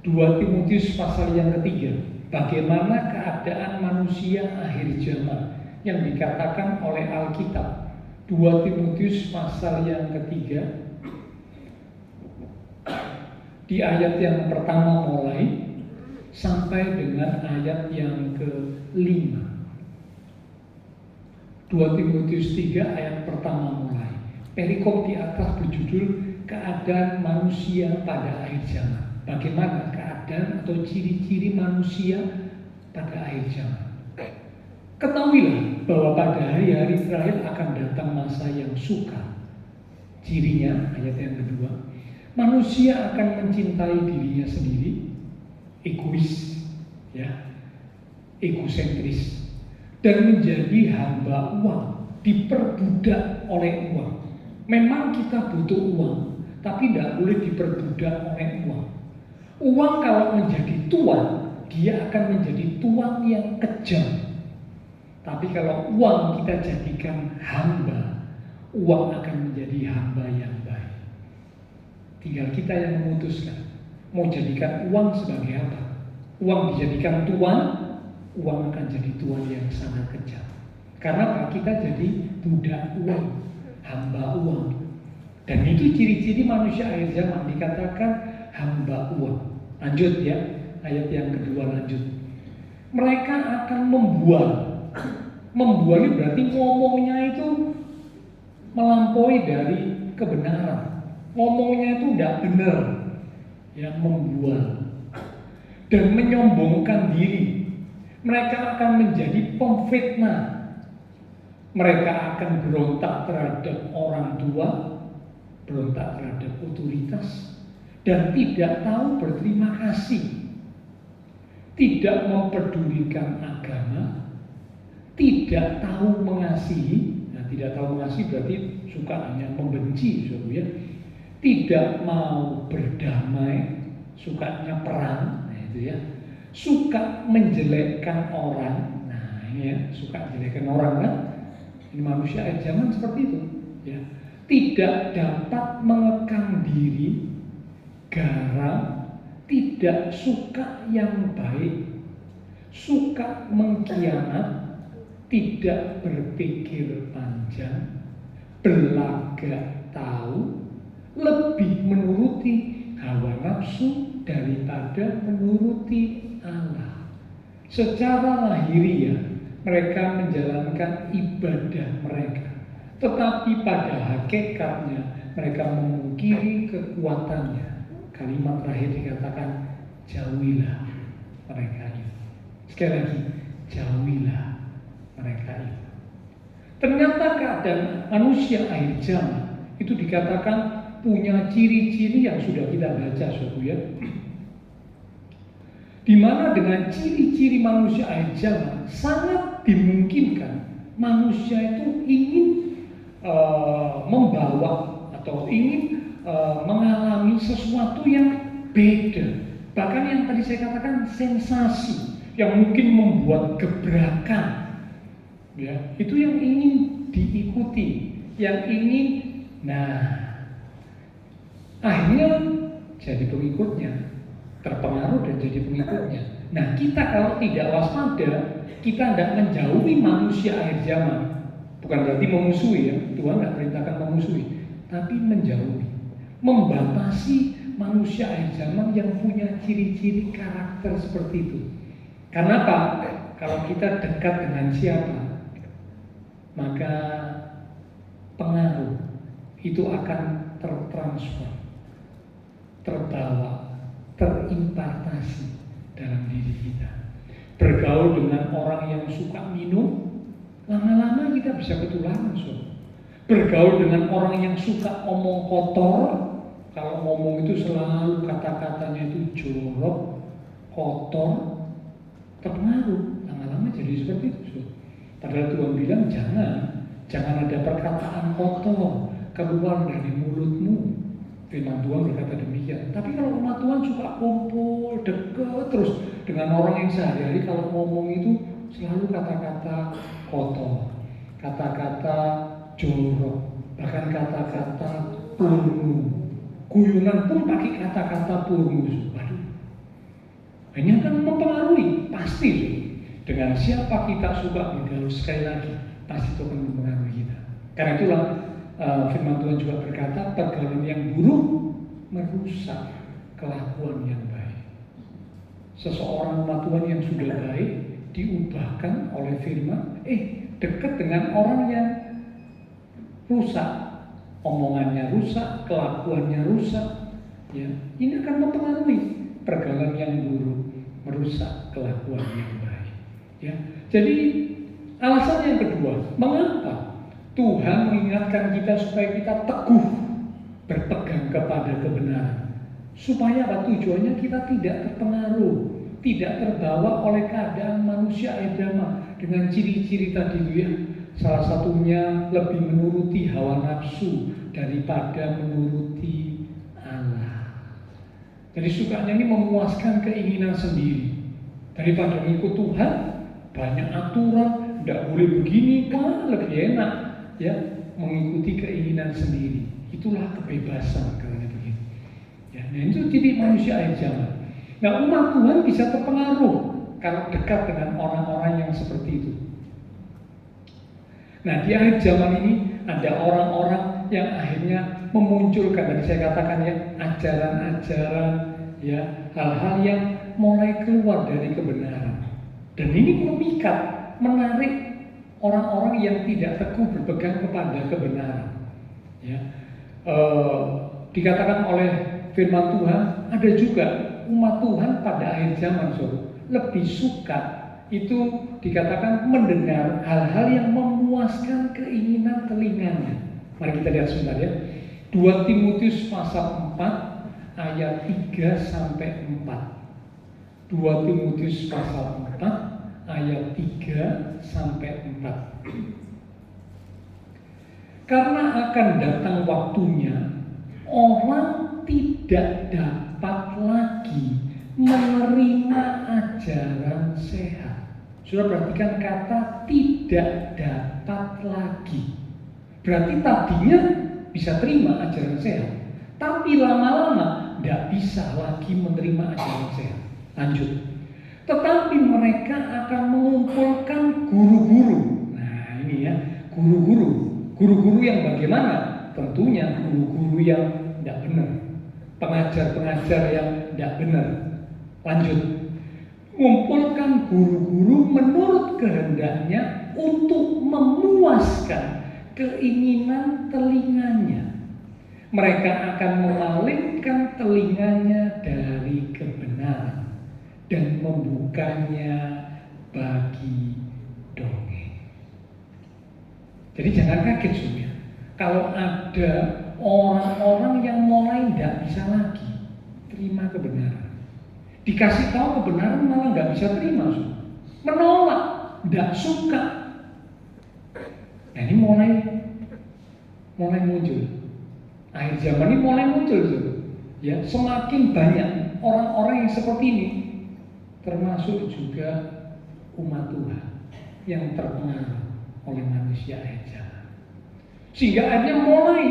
2 Timotius pasal yang ketiga. Bagaimana keadaan manusia akhir zaman yang dikatakan oleh Alkitab. 2 Timotius pasal yang ketiga, di ayat yang pertama mulai sampai dengan ayat yang ke-5. 2 Timotius 3 ayat pertama mulai. Perikop di atas berjudul keadaan manusia pada akhir zaman. Bagaimana keadaan atau ciri-ciri manusia pada akhir zaman. Ketahuilah bahwa pada hari-hari terakhir akan datang masa yang sukar. Cirinya, ayat yang kedua, manusia akan mencintai dirinya sendiri, egois, ya, egosentris, dan menjadi hamba uang, diperbudak oleh uang. Memang kita butuh uang, tapi tidak boleh diperbudak oleh uang. Uang kalau menjadi tuan, dia akan menjadi tuan yang kejam. Tapi kalau uang kita jadikan hamba, uang akan menjadi hamba yang baik. Tinggal kita yang memutuskan mau jadikan uang sebagai apa. Uang dijadikan tuan, uang akan jadi tuan yang sangat kejam. Karena apa? Kita jadi budak uang, hamba uang. Dan itu ciri-ciri manusia akhir zaman, dikatakan hamba uang. Lanjut ya, ayat yang kedua lanjut. Mereka akan membual. Membual itu berarti ngomongnya itu melampaui dari kebenaran. Ngomongnya itu tidak benar. Ya, membual. Dan menyombongkan diri. Mereka akan menjadi pemfitnah. Mereka akan berontak terhadap orang tua, berontak terhadap otoritas, dan tidak tahu berterima kasih, tidak memperdulikan agama, tidak tahu mengasihi. Nah, tidak tahu mengasihi berarti suka hanya membenci, ya. Tidak mau berdamai, sukanya perang, nah itu ya. Suka menjelekkan orang, nah ini ya, suka menjelekkan orang kan. Ini manusia akhir zaman seperti itu, ya. Tidak dapat mengekang diri, garang, tidak suka yang baik, suka mengkhianat, tidak berpikir panjang, belagak tahu, lebih menuruti hawa nafsu daripada menuruti Allah. Secara lahiriah mereka menjalankan ibadah mereka, tetapi pada hakikatnya mereka memungkiri kekuatannya. Kalimat terakhir dikatakan, jauhilah mereka itu. Sekali lagi, jauhilah mereka itu. Ternyata keadaan manusia akhir zaman itu dikatakan punya ciri-ciri yang sudah kita baca, saudara ya. Di mana dengan ciri-ciri manusia akhir zaman sangat dimungkinkan manusia itu ingin membawa atau ingin mengalami sesuatu yang beda. Bahkan yang tadi saya katakan sensasi yang mungkin membuat gebrakan, ya, itu yang ingin diikuti, yang ingin, nah akhirnya jadi pengikutnya, terpengaruh dan jadi pengikutnya. Nah, kita kalau tidak waspada, kita tidak menjauhi manusia akhir zaman. Bukan berarti memusuhi ya, Tuhan tidak perintahkan memusuhi, tapi menjauhi, membatasi manusia akhir zaman yang punya ciri-ciri karakter seperti itu. Karena apa? Kalau kita dekat dengan siapa, maka pengaruh itu akan tertransfer, terbawa, terimpartasi dalam diri kita. Bergaul dengan orang yang suka minum, lama-lama kita bisa ketularan, so. Bergaul dengan orang yang suka omong kotor, kalau ngomong itu selalu kata-katanya itu jorok, kotor, terpengaruh, lama-lama jadi seperti itu, so. Padahal Tuhan bilang jangan ada perkataan kotor keluar dari mulutmu. Firman Tuhan berkata demikian. Tapi kalau umat Tuhan suka kumpul, dekat terus dengan orang yang sehari-hari kalau ngomong itu selalu kata-kata kotor, kata-kata jorok, bahkan kata-kata purmu. Guyunan pun pakai kata-kata purmu. Waduh, ini akan mempengaruhi, pasti. Dengan siapa kita suka bergaul, sekali lagi pasti itu akan mempengaruhi kita. Karena itulah firman Tuhan juga berkata, pergaulan yang buruk merusak kelakuan yang baik. Seseorang umat Tuhan yang sudah baik diubahkan oleh firman, dekat dengan orang yang rusak, omongannya rusak, kelakuannya rusak, ya, ini akan mempengaruhi. Pergaulan yang buruk merusak kelakuan yang baik, ya. Jadi alasan yang kedua, mengapa Tuhan mengingatkan kita supaya kita teguh berpegang kepada kebenaran, supaya apa? Tujuannya kita tidak terpengaruh, tidak terbawa oleh keadaan manusia akhir zaman dengan ciri-ciri tadi itu ya. Salah satunya lebih menuruti hawa nafsu daripada menuruti Allah. Jadi sukanya ini memuaskan keinginan sendiri daripada mengikut Tuhan. Banyak aturan, tidak boleh begini, lebih enak ya mengikuti keinginan sendiri. Itulah kebebasan katanya begitu. Ya, nah itu ciri manusia akhir zaman. Nah, umat Tuhan bisa terpengaruh kalau dekat dengan orang-orang yang seperti itu. Nah, di akhir zaman ini ada orang-orang yang akhirnya memunculkan, tadi saya katakan ya, ajaran-ajaran, ya, hal-hal yang mulai keluar dari kebenaran. Dan ini memikat, menarik orang-orang yang tidak teguh berpegang kepada kebenaran. Ya. Dikatakan oleh firman Tuhan, ada juga umat Tuhan pada akhir zaman, lebih suka itu dikatakan mendengar hal-hal yang memuaskan keinginan telinganya. Mari kita lihat sebentar ya. 2 Timotius pasal 4 ayat 3 sampai 4. 2 Timotius pasal 4 ayat 3 sampai 4. Karena akan datang waktunya orang tidak dapat lagi menerima ajaran sehat. Sudah perhatikan kata tidak dapat lagi. Berarti tadinya bisa terima ajaran sehat, tapi lama-lama tidak bisa lagi menerima ajaran sehat. Lanjut. Tetapi mereka akan mengumpulkan guru-guru. Nah ini ya, guru-guru. Guru-guru yang bagaimana? Tentunya guru-guru yang tidak benar. Pengajar-pengajar yang tidak benar. Lanjut. Mengumpulkan guru-guru menurut kehendaknya untuk memuaskan keinginan telinganya. Mereka akan memalingkan telinganya dari kebenaran dan membukanya bagi dongeng. Jadi jangan kaget saudara, kalau ada orang-orang yang mulai tidak bisa lagi terima kebenaran. Dikasih tahu kebenaran malah nggak bisa terima, menolak, tidak suka. Nah ini mulai muncul. Akhir zaman ini mulai muncul, ya, semakin banyak orang-orang yang seperti ini, termasuk juga umat Tuhan yang terpengaruh oleh manusia akhir zaman. Sehingga akhirnya mulai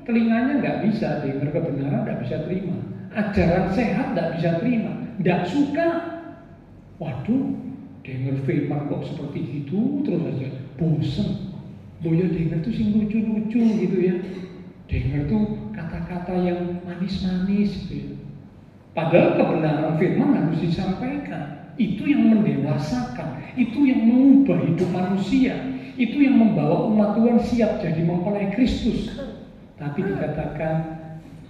telinganya nggak bisa dengar kebenaran, nggak bisa terima. Ajaran sehat nggak bisa terima, nggak suka. Waduh, dengar firman kok seperti itu terus aja, bosen. Boya dengar tuh sing lucu-lucu gitu ya. Dengar tuh kata-kata yang manis-manis gitu ya. Padahal kebenaran firman harus disampaikan. Itu yang mendewasakan, itu yang mengubah hidup manusia, itu yang membawa umat Tuhan siap jadi mempelai Kristus. Tapi dikatakan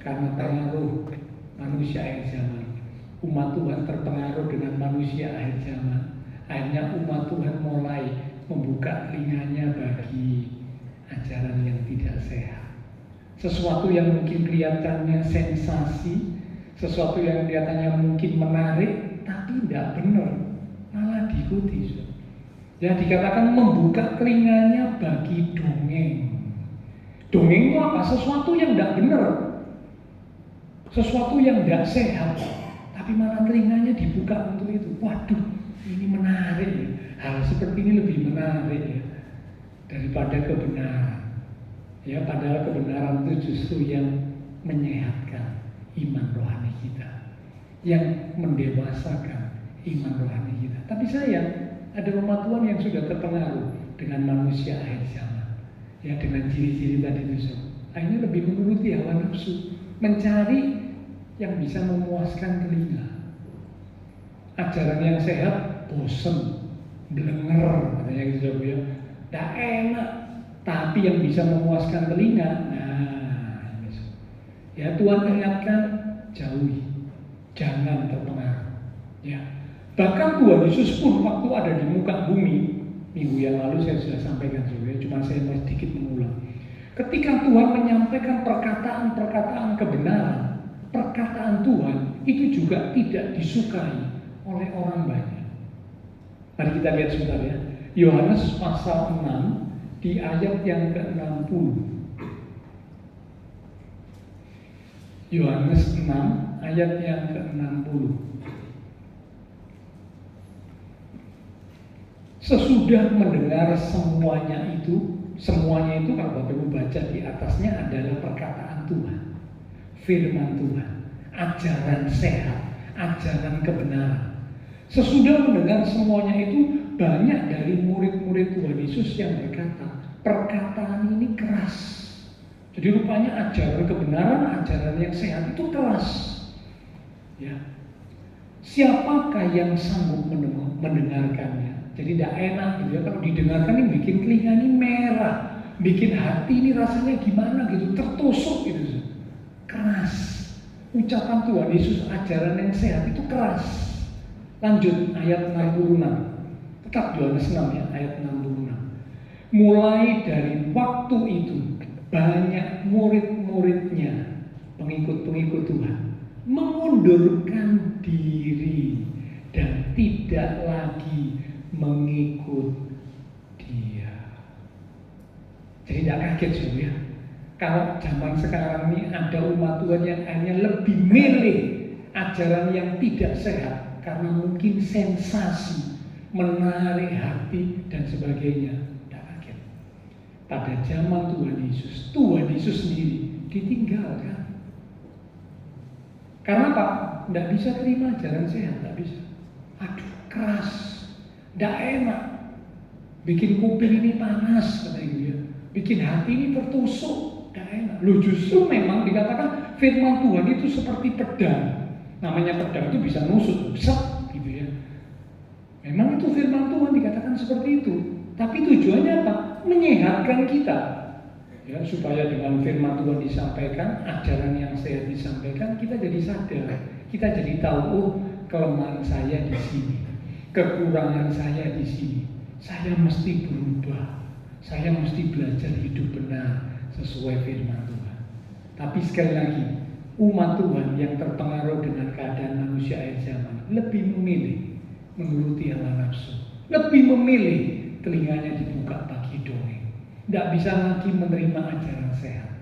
karena pengaruh manusia akhir zaman, umat Tuhan terpengaruh dengan manusia akhir zaman. Akhirnya umat Tuhan mulai membuka telinganya bagi ajaran yang tidak sehat. Sesuatu yang mungkin kelihatannya sensasi, sesuatu yang kelihatannya mungkin menarik, tapi tidak benar, malah diikuti. Ya dikatakan membuka telinganya bagi dongeng. Dongeng itu apa? Sesuatu yang tidak benar, sesuatu yang tidak sehat, tapi malah telinganya dibuka untuk itu. Waduh, ini menarik ya. Hal seperti ini lebih menarik ya daripada kebenaran. Ya, padahal kebenaran itu justru yang menyehatkan iman rohani kita, yang mendewasakan iman rohani kita. Tapi sayang, ada umat Tuhan yang sudah terpengaruh dengan manusia akhir zaman, ya dengan ciri-ciri tadi itu. Akhirnya lebih menuruti hawa nafsu, mencari yang bisa memuaskan telinga. Ajaran yang sehat, bosen, blenger, katanya gitu ya. Tidak enak, tapi yang bisa memuaskan telinga, nah, ya Tuhan ingatkan, jauhi, jangan terpengaruh. Ya, bahkan Tuhan Yesus pun waktu ada di muka bumi, minggu yang lalu saya sudah sampaikan juga, cuma saya mau sedikit mengulang. Ketika Tuhan menyampaikan perkataan-perkataan kebenaran, perkataan Tuhan itu juga tidak disukai oleh orang banyak. Mari kita lihat sebentar ya. Yohanes pasal 6 di ayat yang ke-60. Yohanes 6 ayat yang ke-60. Sesudah mendengar semuanya itu kalau Bapak Ibu baca di atasnya adalah perkataan Tuhan, firman Tuhan, ajaran sehat, ajaran kebenaran. Sesudah mendengar semuanya itu, banyak dari murid-murid Tuhan Yesus yang berkata, perkataan ini keras, Jadi rupanya ajaran kebenaran, ajaran yang sehat itu keras. Ya. Siapakah yang sanggup mendengarkannya? Jadi tidak enak gitu ya, kalau didengarkan ini bikin telinga ini merah, bikin hati ini rasanya gimana gitu, tertusuk gitu. Keras. Ucapan Tuhan Yesus, ajaran yang sehat itu keras. Lanjut ayat 66. Tetap Yohanes 6 ya, ayat 66. Mulai dari waktu itu banyak murid-muridnya, pengikut-pengikut Tuhan, mengundurkan diri dan tidak lagi mengikut Dia. Jadi tidak kaget ya, kalau zaman sekarang ini ada umat Tuhan yang hanya lebih milih ajaran yang tidak sehat karena mungkin sensasi, menarik hati dan sebagainya. Tidak kaget. Pada zaman Tuhan Yesus sendiri ditinggalkan. Karena apa? Tidak bisa terima ajaran sehat, tidak bisa. Aduh, keras, tidak enak, bikin kuping ini panas, katanya gitu ya. Bikin hati ini tertusuk, tidak enak. Loh, justru memang dikatakan firman Tuhan itu seperti pedang. Namanya pedang itu bisa nusuk, set, gitu ya. Memang itu firman Tuhan dikatakan seperti itu. Tapi tujuannya apa? Menyehatkan kita. Ya, supaya dengan firman Tuhan disampaikan, ajaran yang sehat disampaikan, kita jadi sadar, kita jadi tahu, oh, kelemahan saya di sini, kekurangan saya di sini, saya mesti berubah, saya mesti belajar hidup benar sesuai firman Tuhan. Tapi sekali lagi, umat Tuhan yang terpengaruh dengan keadaan manusia akhir zaman lebih memilih menuruti hawa nafsu, lebih memilih telinganya dibuka bagi dongeng. Tidak bisa lagi menerima ajaran sehat.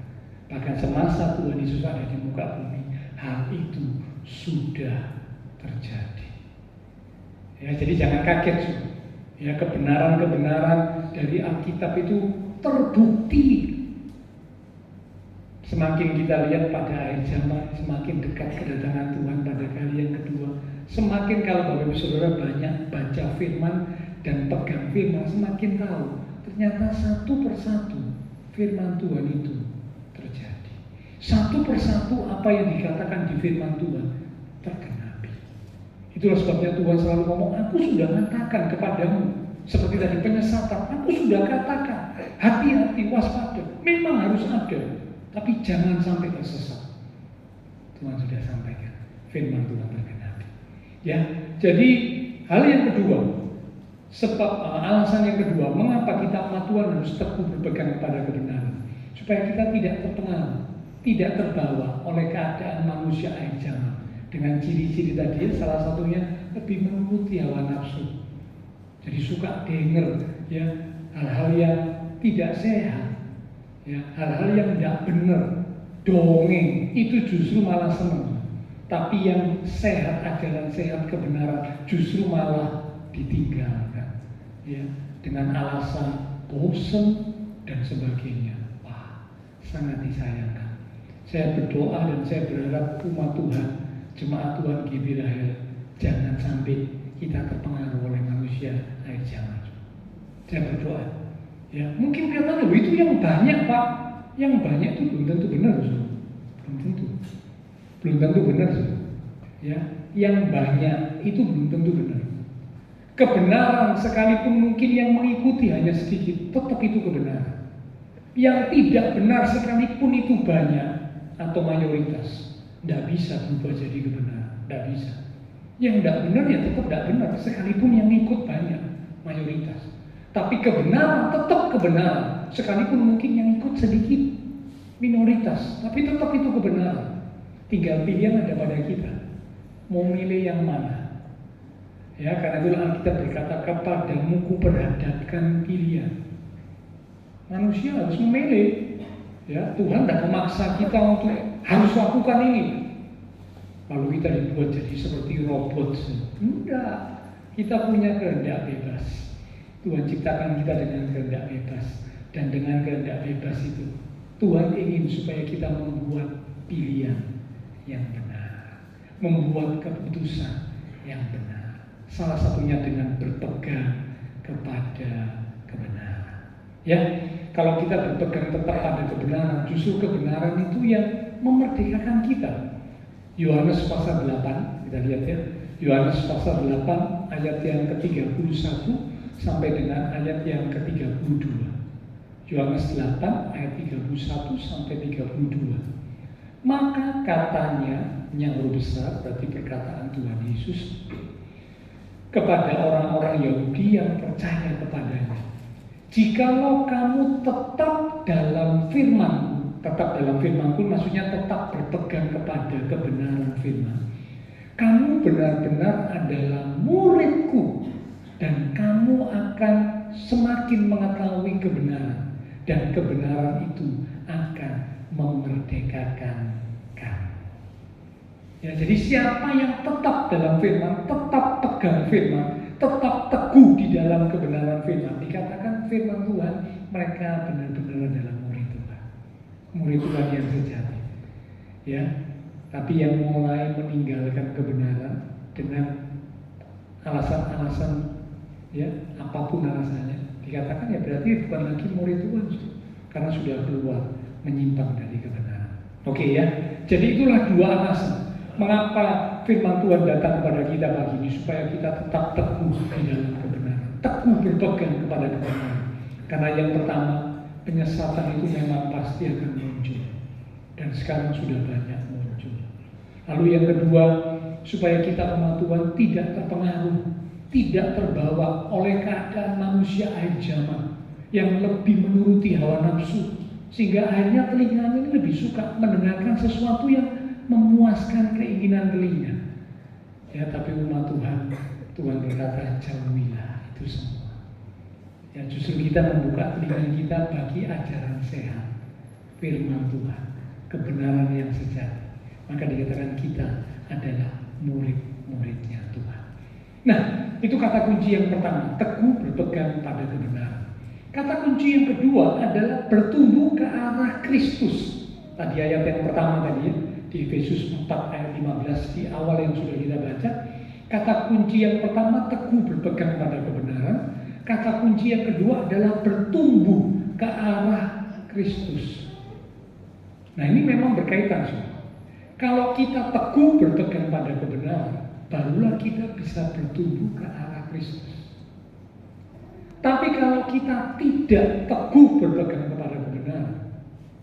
Bahkan semasa Tuhan Yesus ada di muka bumi, hal itu sudah terjadi. Ya, jadi jangan kaget. Ya, kebenaran-kebenaran dari Alkitab itu terbukti. Semakin kita lihat pada akhir zaman, semakin dekat kedatangan Tuhan pada kali yang kedua, semakin kalau Bapak Ibu Saudara banyak baca firman dan pegang firman, semakin tahu ternyata satu persatu firman Tuhan itu terjadi. Satu persatu apa yang dikatakan di firman Tuhan tergenapi. Itulah sebabnya Tuhan selalu ngomong, aku sudah katakan kepadamu, seperti tadi penyesatan, aku sudah katakan, hati-hati, waspada, memang harus ada, tapi jangan sampai tersesat. Tuhan sudah sampaikan, firman Tuhan tergenapi. Ya, jadi hal yang kedua, alasan yang kedua, mengapa kita umat Tuhan harus teguh berpegang kepada kebenaran, supaya kita tidak terpengaruh, tidak terbawa oleh keadaan manusia akhir zaman. Dengan ciri-ciri tadi, salah satunya lebih menuruti hawa nafsu. Jadi suka denger ya hal-hal yang tidak sehat, ya hal-hal yang tidak benar, dongeng itu justru malah senang. Tapi yang sehat, ajaran sehat kebenaran justru malah ditinggalkan, ya dengan alasan bosan dan sebagainya. Wah, sangat disayangkan. Saya berdoa dan saya berharap umat Tuhan, jemaat Tuhan GBI, jangan sampai kita terpengaruh oleh manusia akhir zaman. Saya berdoa. Ya, mungkin kelihatannya itu yang banyak, Pak. Yang banyak itu belum tentu benar, belum tentu. Belum tentu benar, ya. Yang banyak itu belum tentu benar. Kebenaran sekalipun mungkin yang mengikuti hanya sedikit, tetap itu kebenaran. Yang tidak benar sekalipun itu banyak atau mayoritas, tidak bisa berubah jadi kebenaran, tidak bisa. Yang tidak benar ya tetap tidak benar, sekalipun yang ikut banyak, mayoritas. Tapi kebenaran tetap kebenaran, sekalipun mungkin yang ikut sedikit, minoritas, tapi tetap itu kebenaran. Tinggal pilihan ada pada kita, mau milih yang mana. Ya, karena itu Alkitab berkata, kepadamu kuperhadapkan pilihan. Manusia harus memilih. Ya, Tuhan tidak memaksa kita untuk harus lakukan ini. Lalu kita dibuat jadi seperti robot. Enggak, kita punya kehendak bebas. Tuhan ciptakan kita dengan kehendak bebas. Dan dengan kehendak bebas itu, Tuhan ingin supaya kita membuat pilihan yang benar, membuat keputusan yang benar. Salah satunya dengan berpegang kepada kebenaran. Ya, kalau kita berpegang tetap pada kebenaran, justru kebenaran itu yang memerdekakan kita. Yohanes pasal 8, kita lihat ya. Yohanes pasal 8 ayat yang ke-31 sampai dengan ayat yang ke-32. Yohanes 8 ayat 31 sampai 32. Maka katanya yang besar, berarti perkataan Tuhan Yesus kepada orang-orang Yahudi yang percaya kepadanya. Jikalau kamu tetap dalam firman-Ku, tetap dalam firman-Ku maksudnya tetap berpegang kepada kebenaran firman, kamu benar-benar adalah murid-Ku dan kamu akan semakin mengetahui kebenaran dan kebenaran itu akan memerdekakan kamu. Ya, jadi siapa yang tetap dalam firman, tetap pegang firman, tetap teguh di dalam kebenaran firman, dikatakan firman Tuhan, mereka benar-benar adalah murid Tuhan. Murid Tuhan yang sejati. Ya, tapi yang mulai meninggalkan kebenaran dengan alasan-alasan, ya, apapun alasannya, dikatakan ya berarti bukan lagi murid Tuhan, karena sudah keluar menyimpang dari kebenaran. Oke ya, jadi itulah dua alasan mengapa firman Tuhan datang kepada kita pagi ini, supaya kita tetap teguh di dalam kebenaran, teguh berpegang kepada kebenaran. Karena yang pertama, penyesatan itu memang pasti akan muncul, dan sekarang sudah banyak muncul. Lalu yang kedua, supaya kita umat Tuhan tidak terpengaruh, tidak terbawa oleh keadaan manusia akhir zaman yang lebih menuruti hawa nafsu, sehingga akhirnya telinganya ini lebih suka mendengarkan sesuatu yang memuaskan keinginan telinga. Ya, tapi umat Tuhan, Tuhan berkata jauhilah itu semua. Ya, justru kita membuka telinga kita bagi ajaran sehat, firman Tuhan, kebenaran yang sejati. Maka dikatakan kita adalah murid-muridnya Tuhan. Nah, itu kata kunci yang pertama, teguh berpegang pada kebenaran. Kata kunci yang kedua adalah bertumbuh ke arah Kristus. Tadi ayat yang pertama tadi ya, di Efesus 4 ayat 15 di awal yang sudah kita baca. Kata kunci yang pertama teguh berpegang pada kebenaran. Kata kunci yang kedua adalah bertumbuh ke arah Kristus. Nah, ini memang berkaitan semua. Kalau kita teguh berpegang pada kebenaran, barulah kita bisa bertumbuh ke arah Kristus. Tapi kalau kita tidak teguh berpegang kepada kebenaran,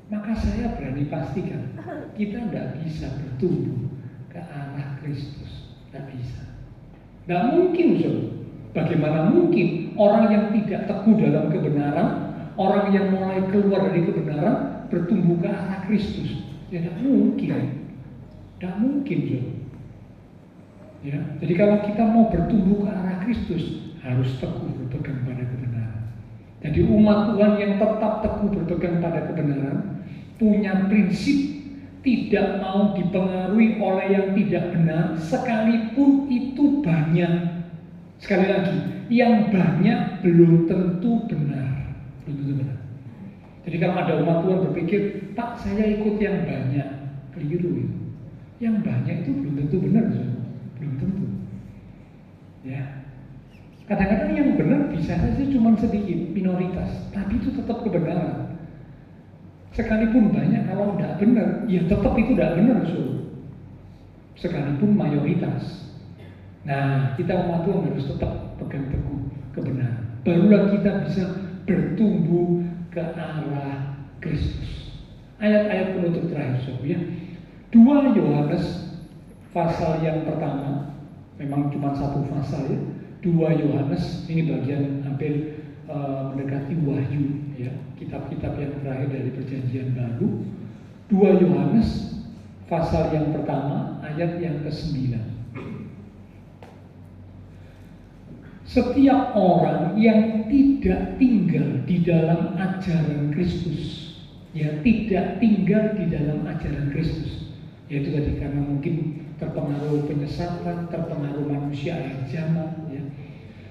maka saya berani pastikan kita tidak bisa bertumbuh ke arah Kristus. Tidak bisa. Tidak mungkin, saudara. Bagaimana mungkin orang yang tidak teguh dalam kebenaran, orang yang mulai keluar dari kebenaran, bertumbuh ke arah Kristus? Ya tidak mungkin. Tidak mungkin, saudara. Ya, jadi kalau kita mau bertumbuh ke arah Kristus, harus teguh berpegang pada kebenaran. Jadi umat Tuhan yang tetap teguh berpegang pada kebenaran punya prinsip tidak mau dipengaruhi oleh yang tidak benar, sekalipun itu banyak. Sekali lagi, yang banyak belum tentu benar. Belum tentu benar. Jadi kalau ada umat Tuhan berpikir, Pak saya ikut yang banyak, keliru. Yang banyak itu belum tentu benar, belum tentu. Ya. Kadang-kadang yang benar bisa saja cuma sedikit, minoritas, tapi itu tetap kebenaran. Sekalipun banyak, kalau tidak benar, ya tetap itu tidak benar, sekalipun mayoritas. Nah, kita umat Tuhan harus tetap pegang teguh kebenaran. Barulah kita bisa bertumbuh ke arah Kristus. Ayat-ayat penutup terakhir, ya. 2 Yohanes pasal yang pertama, memang cuma satu pasal ya. 2 Yohanes, ini bagian hampir mendekati Wahyu, ya, kitab-kitab yang terakhir dari Perjanjian Baru. 2 Yohanes pasal yang pertama ayat yang ke-9. Setiap orang yang tidak tinggal di dalam ajaran Kristus, ya tidak tinggal di dalam ajaran Kristus, yaitu tadi karena mungkin terpengaruh penyesatan, terpengaruh manusia akhir zaman, ya.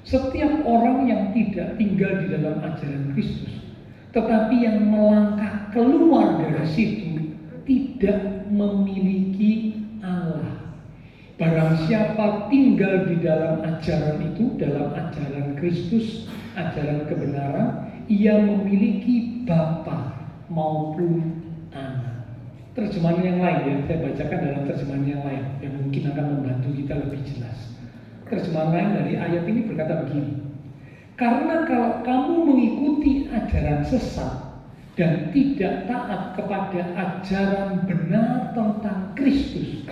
Setiap orang yang tidak tinggal di dalam ajaran Kristus, tetapi yang melangkah keluar dari situ, tidak memiliki Allah. Barang siapa tinggal di dalam ajaran itu, dalam ajaran Kristus, ajaran kebenaran, ia memiliki Bapa maupun Anak. Terjemahan yang lain ya, saya bacakan dalam terjemahan yang lain yang mungkin akan membantu kita lebih jelas. Terjemahan lain dari ayat ini berkata begini: karena kalau kamu mengikuti ajaran sesat dan tidak taat kepada ajaran benar tentang Kristus,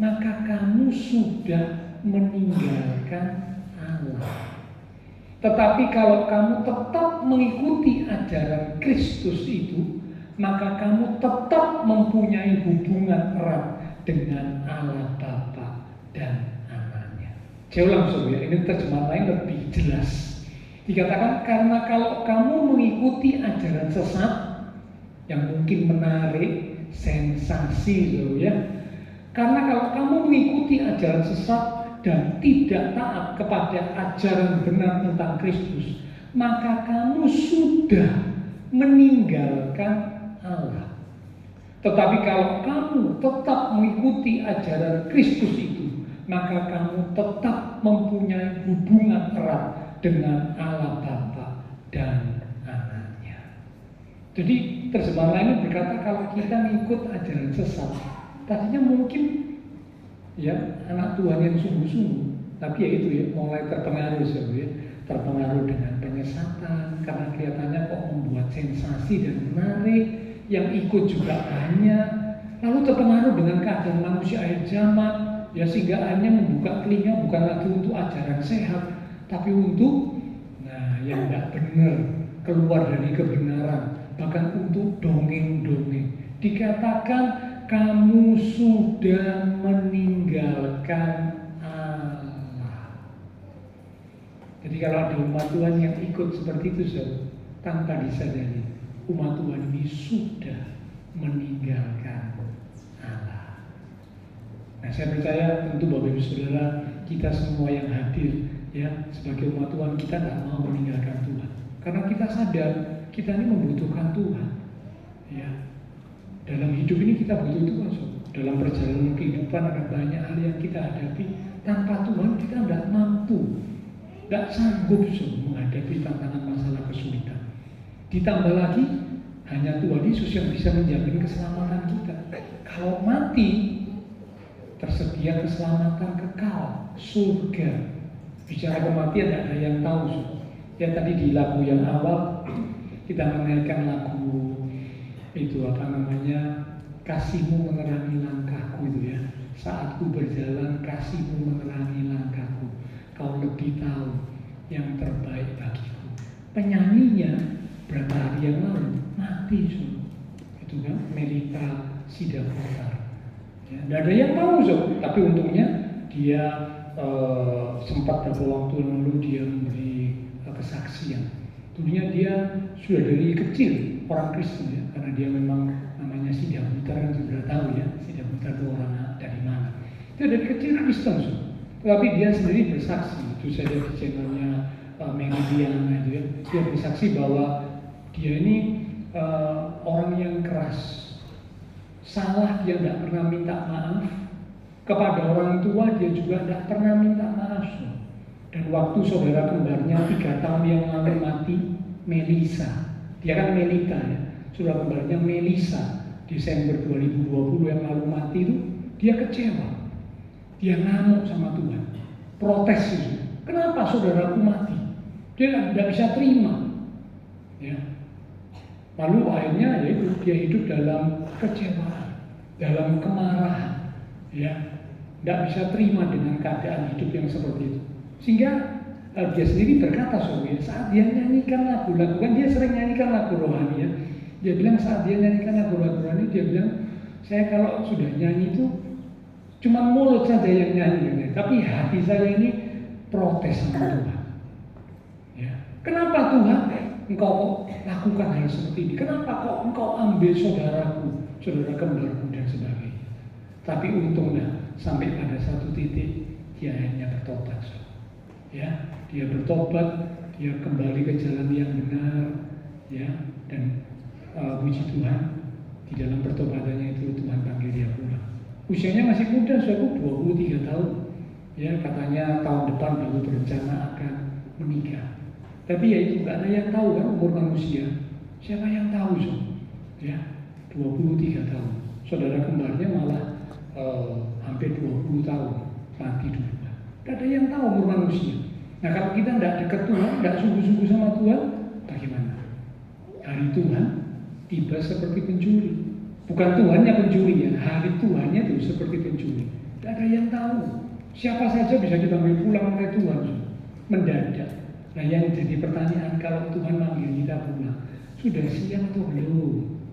maka kamu sudah meninggalkan Allah. Tetapi kalau kamu tetap mengikuti ajaran Kristus itu, maka kamu tetap mempunyai hubungan erat dengan Allah Bapa dan Anaknya. Saya ulang ya, ini terjemahan lain lebih jelas. Dikatakan karena kalau kamu mengikuti ajaran sesat yang mungkin menarik, sensasi ya. Karena kalau kamu mengikuti ajaran sesat dan tidak taat kepada ajaran benar tentang Kristus, maka kamu sudah meninggalkan Allah. Tetapi kalau kamu tetap mengikuti ajaran Kristus itu, maka kamu tetap mempunyai hubungan erat dengan Allah Bapa dan Anaknya. Jadi terjemahan lainnya berkata kalau kita mengikut ajaran sesat, tadinya mungkin ya anak Tuhan yang sungguh-sungguh, tapi ya itu ya mulai terpengaruh ya, terpengaruh dengan penyesatan karena kelihatannya kok membuat sensasi dan menarik, yang ikut juga banyak, lalu terpengaruh dengan keadaan manusia akhir zaman ya, sehingga akhirnya membuka telinga bukan lagi untuk ajaran sehat, tapi untuk yang tidak benar, keluar dari kebenaran, bahkan untuk dongeng-dongeng. Dikatakan kamu sudah meninggalkan Allah. Jadi kalau ada umat Tuhan yang ikut seperti itu, tanpa disadari, umat Tuhan ini sudah meninggalkan Allah. Nah, saya percaya tentu Bapak Ibu Saudara, kita semua yang hadir ya sebagai umat Tuhan, kita tidak mau meninggalkan Tuhan karena kita sadar kita ini membutuhkan Tuhan ya. Dalam hidup ini kita butuh Tuhan. Dalam perjalanan kehidupan ada banyak hal yang kita hadapi, tanpa Tuhan kita tidak mampu, tidak sanggup menghadapi tantangan masalah kesulitan. Ditambah lagi hanya Tuhan Yesus yang bisa menjamin keselamatan kita. Kalau mati tersedia keselamatan kekal, surga. Bicara kematian tidak ada yang tahu. Ya tadi di lagu yang awal kita menaikkan lagu itu kasihmu menerangi langkahku itu ya. Saat ku berjalan kasihmu menerangi langkahku, kau lebih tahu yang terbaik bagiku. Penyanyinya berapa hari yang lalu mati itu kan, Melita Sidaputar. Ya, tidak ada yang tahu tapi untungnya dia sempat beberapa waktu lalu dia memberi kesaksian. Tentunya dia sudah dari kecil orang Kristen ya, karena dia memang namanya Sidaputar kan sudah tahu ya, Sidaputar itu orang dari mana. Dia dari kecil Kristen tapi dia sendiri bersaksi, itu saya lihat di channelnya Meridiana itu ya, dia bersaksi bahwa dia ini orang yang keras, salah dia tidak pernah minta maaf. Kepada orang tua dia juga tidak pernah minta maaf. Dan waktu saudara kembarnya 3 tahun yang lalu mati, Melisa, dia kan Melita ya, saudara kembarnya Melisa, Desember 2020 yang lalu mati itu, dia kecewa, dia ngamuk sama Tuhan, protes itu. Kenapa saudaraku mati? Dia tidak bisa terima ya. Lalu akhirnya yaitu dia hidup dalam kecewaan, dalam kemarahan ya, tidak bisa terima dengan keadaan hidup yang seperti itu. Sehingga dia sendiri berkata saat dia nyanyikan lagu-lagu, kan dia sering nyanyikan lagu rohani ya. Dia bilang saat dia nyanyikan lagu-lagu rohani, dia bilang saya kalau sudah nyanyi itu cuma mulut saja yang nyanyi, tapi hati saya ini protes sama Tuhan. Ya. Kenapa Tuhan engkau lakukan hal seperti ini? Kenapa kok engkau ambil saudaraku, saudara kembarku dan sebagainya? Tapi untungnya sampai pada satu titik dia akhirnya bertobat. Ya, dia bertobat, dia kembali ke jalan yang benar, ya, dan puji Tuhan di dalam pertobatannya itu Tuhan panggil dia pulang. Usianya masih muda, 23 tahun, ya, katanya tahun depan baru berencana akan menikah. Tapi ya itu nggak ada yang tahu kan umur manusia. Siapa yang tahu, so? Ya, 23 tahun. Saudara kembarnya malah hampir 20 tahun mati duluan. Tidak ada yang tahu umur manusia. Nah, kalau kita tidak dekat Tuhan, tidak sungguh-sungguh sama Tuhan, bagaimana? Hari Tuhan tiba seperti pencuri. Bukan Tuhannya pencuri ya, hari Tuhannya itu seperti pencuri. Tidak ada yang tahu. Siapa saja bisa dipanggil pulang oleh Tuhan, so? Mendadak. Nah, yang jadi pertanyaan, kalau Tuhan manggil kita pulang, sudah siap atau belum?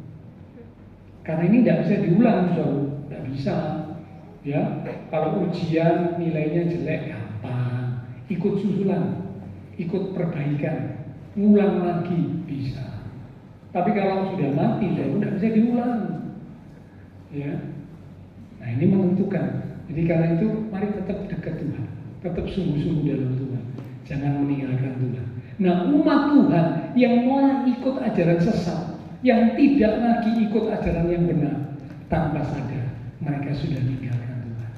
Karena ini tidak bisa diulang, tidak bisa. Ya, kalau ujian nilainya jelek gampang, ikut susulan, ikut perbaikan, ngulang lagi bisa. Tapi kalau sudah mati, tidak bisa diulang. Ya, nah ini menentukan. Jadi karena itu, mari tetap dekat Tuhan, tetap sungguh-sungguh dalam Tuhan, jangan meninggalkan Tuhan. Nah, umat Tuhan yang mulai ikut ajaran sesat, yang tidak lagi ikut ajaran yang benar, tanpa sadar mereka sudah meninggalkan Tuhan.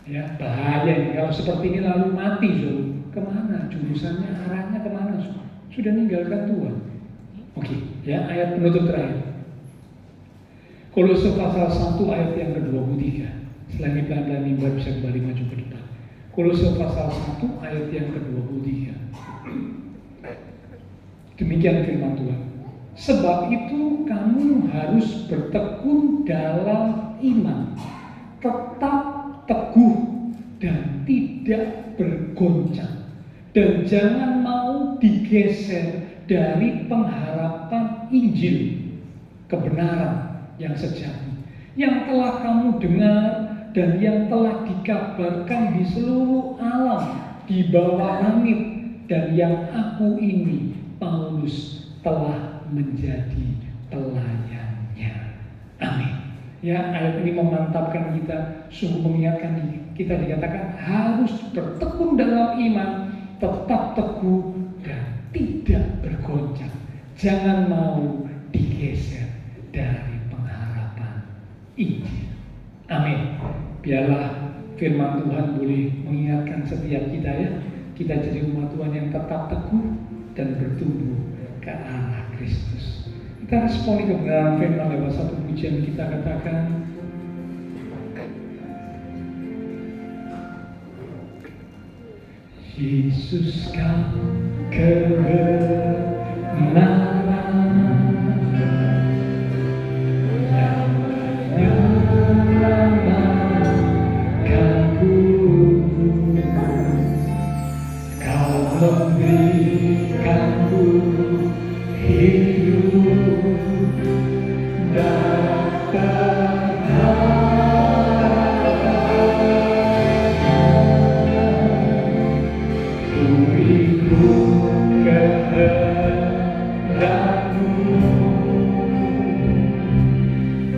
Ya, bahaya ini kalau seperti ini lalu mati, kemana? Jurusannya, arahnya kemana? Sudah meninggalkan Tuhan. Oke, ya, ayat penutup terakhir. Kolose pasal 1 ayat yang ke-23. Selain ini pelan-pelan mimbar bisa kembali maju ke depan. Kolose pasal 1 ayat yang ke-23. Demikian firman Tuhan. Sebab itu kamu harus bertekun dalam iman, tetap teguh dan tidak bergoncang, dan jangan mau digeser dari pengharapan Injil kebenaran yang sejati yang telah kamu dengar dan yang telah dikabarkan di seluruh alam di bawah langit, dan yang aku ini Paulus telah menjadi pelayannya. Amin. Ya, ayat ini memantapkan kita, sungguh mengingatkan kita, dikatakan harus bertekun dalam iman, tetap teguh dan tidak bergoncang. Jangan mau digeser dari pengharapan Injil. Amin. Biarlah firman Tuhan boleh mengingatkan setiap kita, ya. Kita jadi umat Tuhan yang tetap teguh dan bertumbuh ke arah Kristus. Kita responi kebenaran firman lewat satu pujian. Kita katakan, Yesus kau kebenaran yang menyelamatkanku. Kau memberikanku hidup dan ku ikut kehendakmu,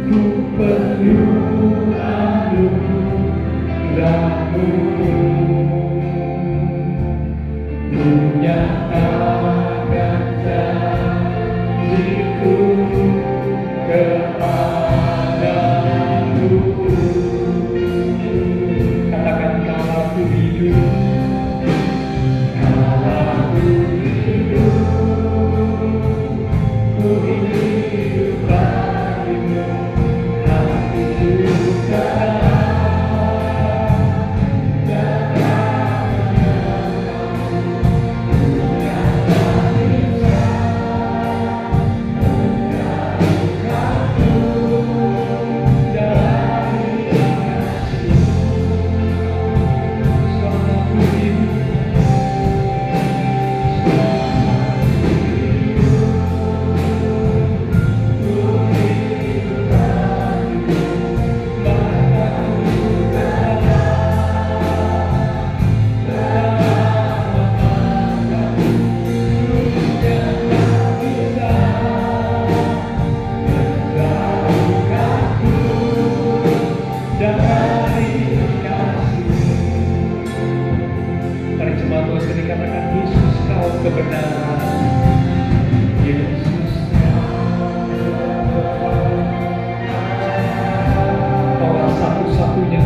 ku penuh anugerahmu, menyatakan janjiku kepadamu. Katakan, kalau aku hidup, ku hidup bagimu, hatiku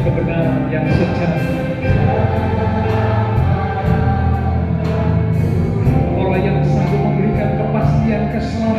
kebenaran yang sejati. Allah yang sanggup memberikan kepastian keselamatan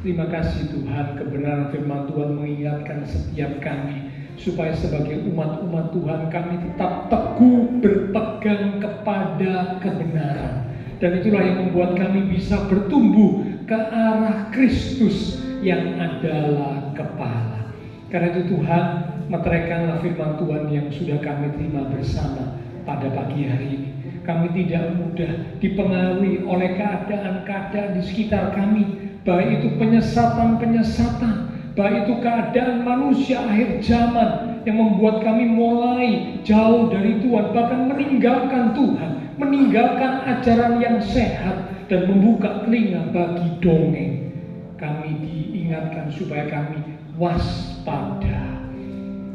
Terima kasih Tuhan, kebenaran firman Tuhan mengingatkan setiap kami supaya sebagai umat-umat Tuhan kami tetap teguh berpegang kepada kebenaran. Dan itulah yang membuat kami bisa bertumbuh ke arah Kristus yang adalah kepala. Karena itu Tuhan, meteraikanlah firman Tuhan yang sudah kami terima bersama pada pagi hari ini. Kami tidak mudah dipengaruhi oleh keadaan-keadaan di sekitar kami, baik itu penyesatan-penyesatan, baik itu keadaan manusia akhir zaman yang membuat kami mulai jauh dari Tuhan, bahkan meninggalkan Tuhan, meninggalkan ajaran yang sehat dan membuka telinga bagi dongeng. Kami diingatkan supaya kami waspada.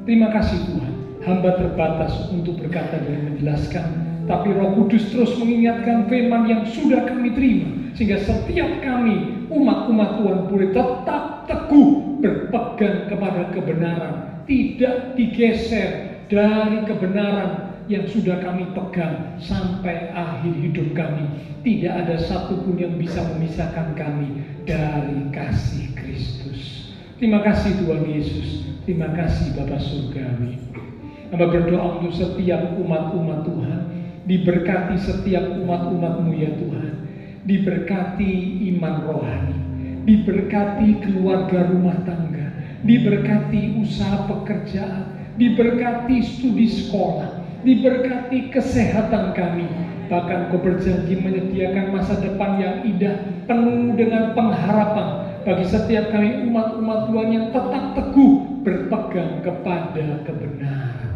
Terima kasih Tuhan, hamba terbatas untuk berkata dan menjelaskan, tapi Roh Kudus terus mengingatkan firman yang sudah kami terima, sehingga setiap kami umat-umat Tuhan boleh tetap teguh berpegang kepada kebenaran, tidak digeser dari kebenaran yang sudah kami pegang sampai akhir hidup kami. Tidak ada satupun yang bisa memisahkan kami dari kasih Kristus. Terima kasih Tuhan Yesus, terima kasih Bapa Surgawi. Hamba berdoa untuk setiap umat-umat Tuhan, diberkati setiap umat-umat-Mu ya Tuhan, diberkati iman rohani, diberkati keluarga rumah tangga, diberkati usaha pekerjaan, diberkati studi sekolah, diberkati kesehatan kami. Bahkan Kau berjanji menyediakan masa depan yang indah, penuh dengan pengharapan bagi setiap kami umat-umat Tuhan yang tetap teguh berpegang kepada kebenaran.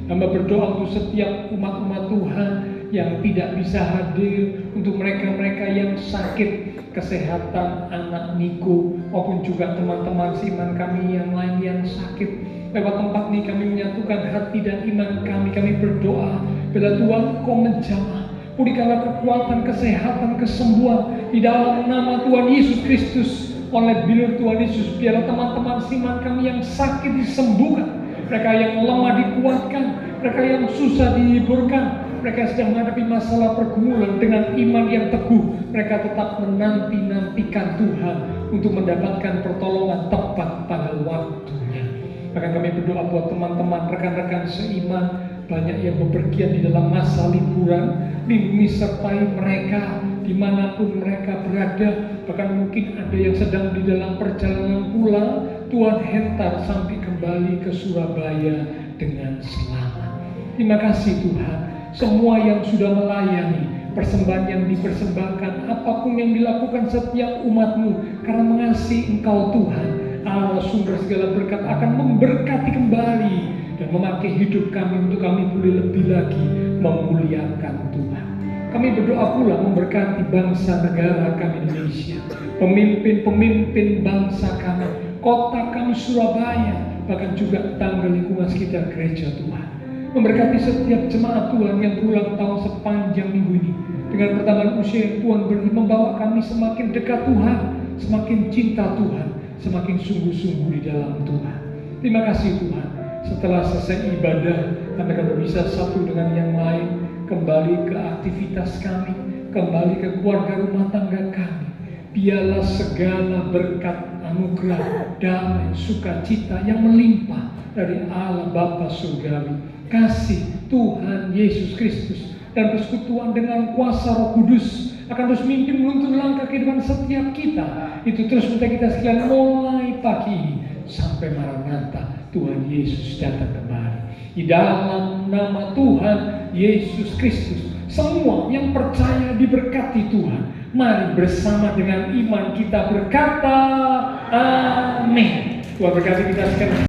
Hamba berdoa untuk setiap umat-umat Tuhan yang tidak bisa hadir, untuk mereka-mereka yang sakit, kesehatan anak Niko, maupun juga teman-teman seiman kami yang lain yang sakit. Lewat tempat ini kami menyatukan hati dan iman kami. Kami berdoa, bila Tuhan Kau menjamah, pulihkanlah kekuatan, kesehatan, kesembuhan di dalam nama Tuhan Yesus Kristus. Oleh bilir Tuhan Yesus, biarlah teman-teman seiman kami yang sakit disembuhkan, mereka yang lemah dikuatkan, mereka yang susah dihiburkan, mereka sedang menghadapi masalah pergumulan dengan iman yang teguh. Mereka tetap menanti-nantikan Tuhan untuk mendapatkan pertolongan tepat pada waktunya. Bahkan kami berdoa buat teman-teman, rekan-rekan seiman, banyak yang bepergian di dalam masa liburan. Lindungi sertai mereka dimanapun mereka berada. Bahkan mungkin ada yang sedang di dalam perjalanan pulang, Tuhan hentar sampai kembali ke Surabaya dengan selamat. Terima kasih Tuhan, semua yang sudah melayani, persembahan yang dipersembahkan, apapun yang dilakukan setiap umat-Mu, karena mengasihi Engkau Tuhan, Allah sumber segala berkat, akan memberkati kembali dan memakai hidup kami untuk kami boleh lebih lagi memuliakan Tuhan. Kami berdoa pula memberkati bangsa negara kami Indonesia, pemimpin-pemimpin bangsa kami, kota kami Surabaya, bahkan juga tetangga lingkungan sekitar gereja Tuhan. Memberkati setiap jemaat Tuhan yang berulang tahun sepanjang minggu ini. Dengan pertambahan usia yang Tuhan beri, membawa kami semakin dekat Tuhan, semakin cinta Tuhan, semakin sungguh-sungguh di dalam Tuhan. Terima kasih Tuhan. Setelah selesai ibadah, kami akan berpisah satu dengan yang lain, kembali ke aktivitas kami, kembali ke keluarga rumah tangga kami. Biarlah segala berkat, anugerah, damai, sukacita yang melimpah dari Allah Bapa Surgawi, kasih Tuhan Yesus Kristus, dan persekutuan dengan kuasa Roh Kudus akan terus mimpin menuntun langkah kehidupan setiap kita. Itu terus minta kita sekalian mulai pagi ini sampai Maranatha, Tuhan Yesus datang kembali. Di dalam nama Tuhan Yesus Kristus, semua yang percaya diberkati Tuhan. Mari bersama dengan iman kita berkata amin. Tuhan berkati kita sekalian.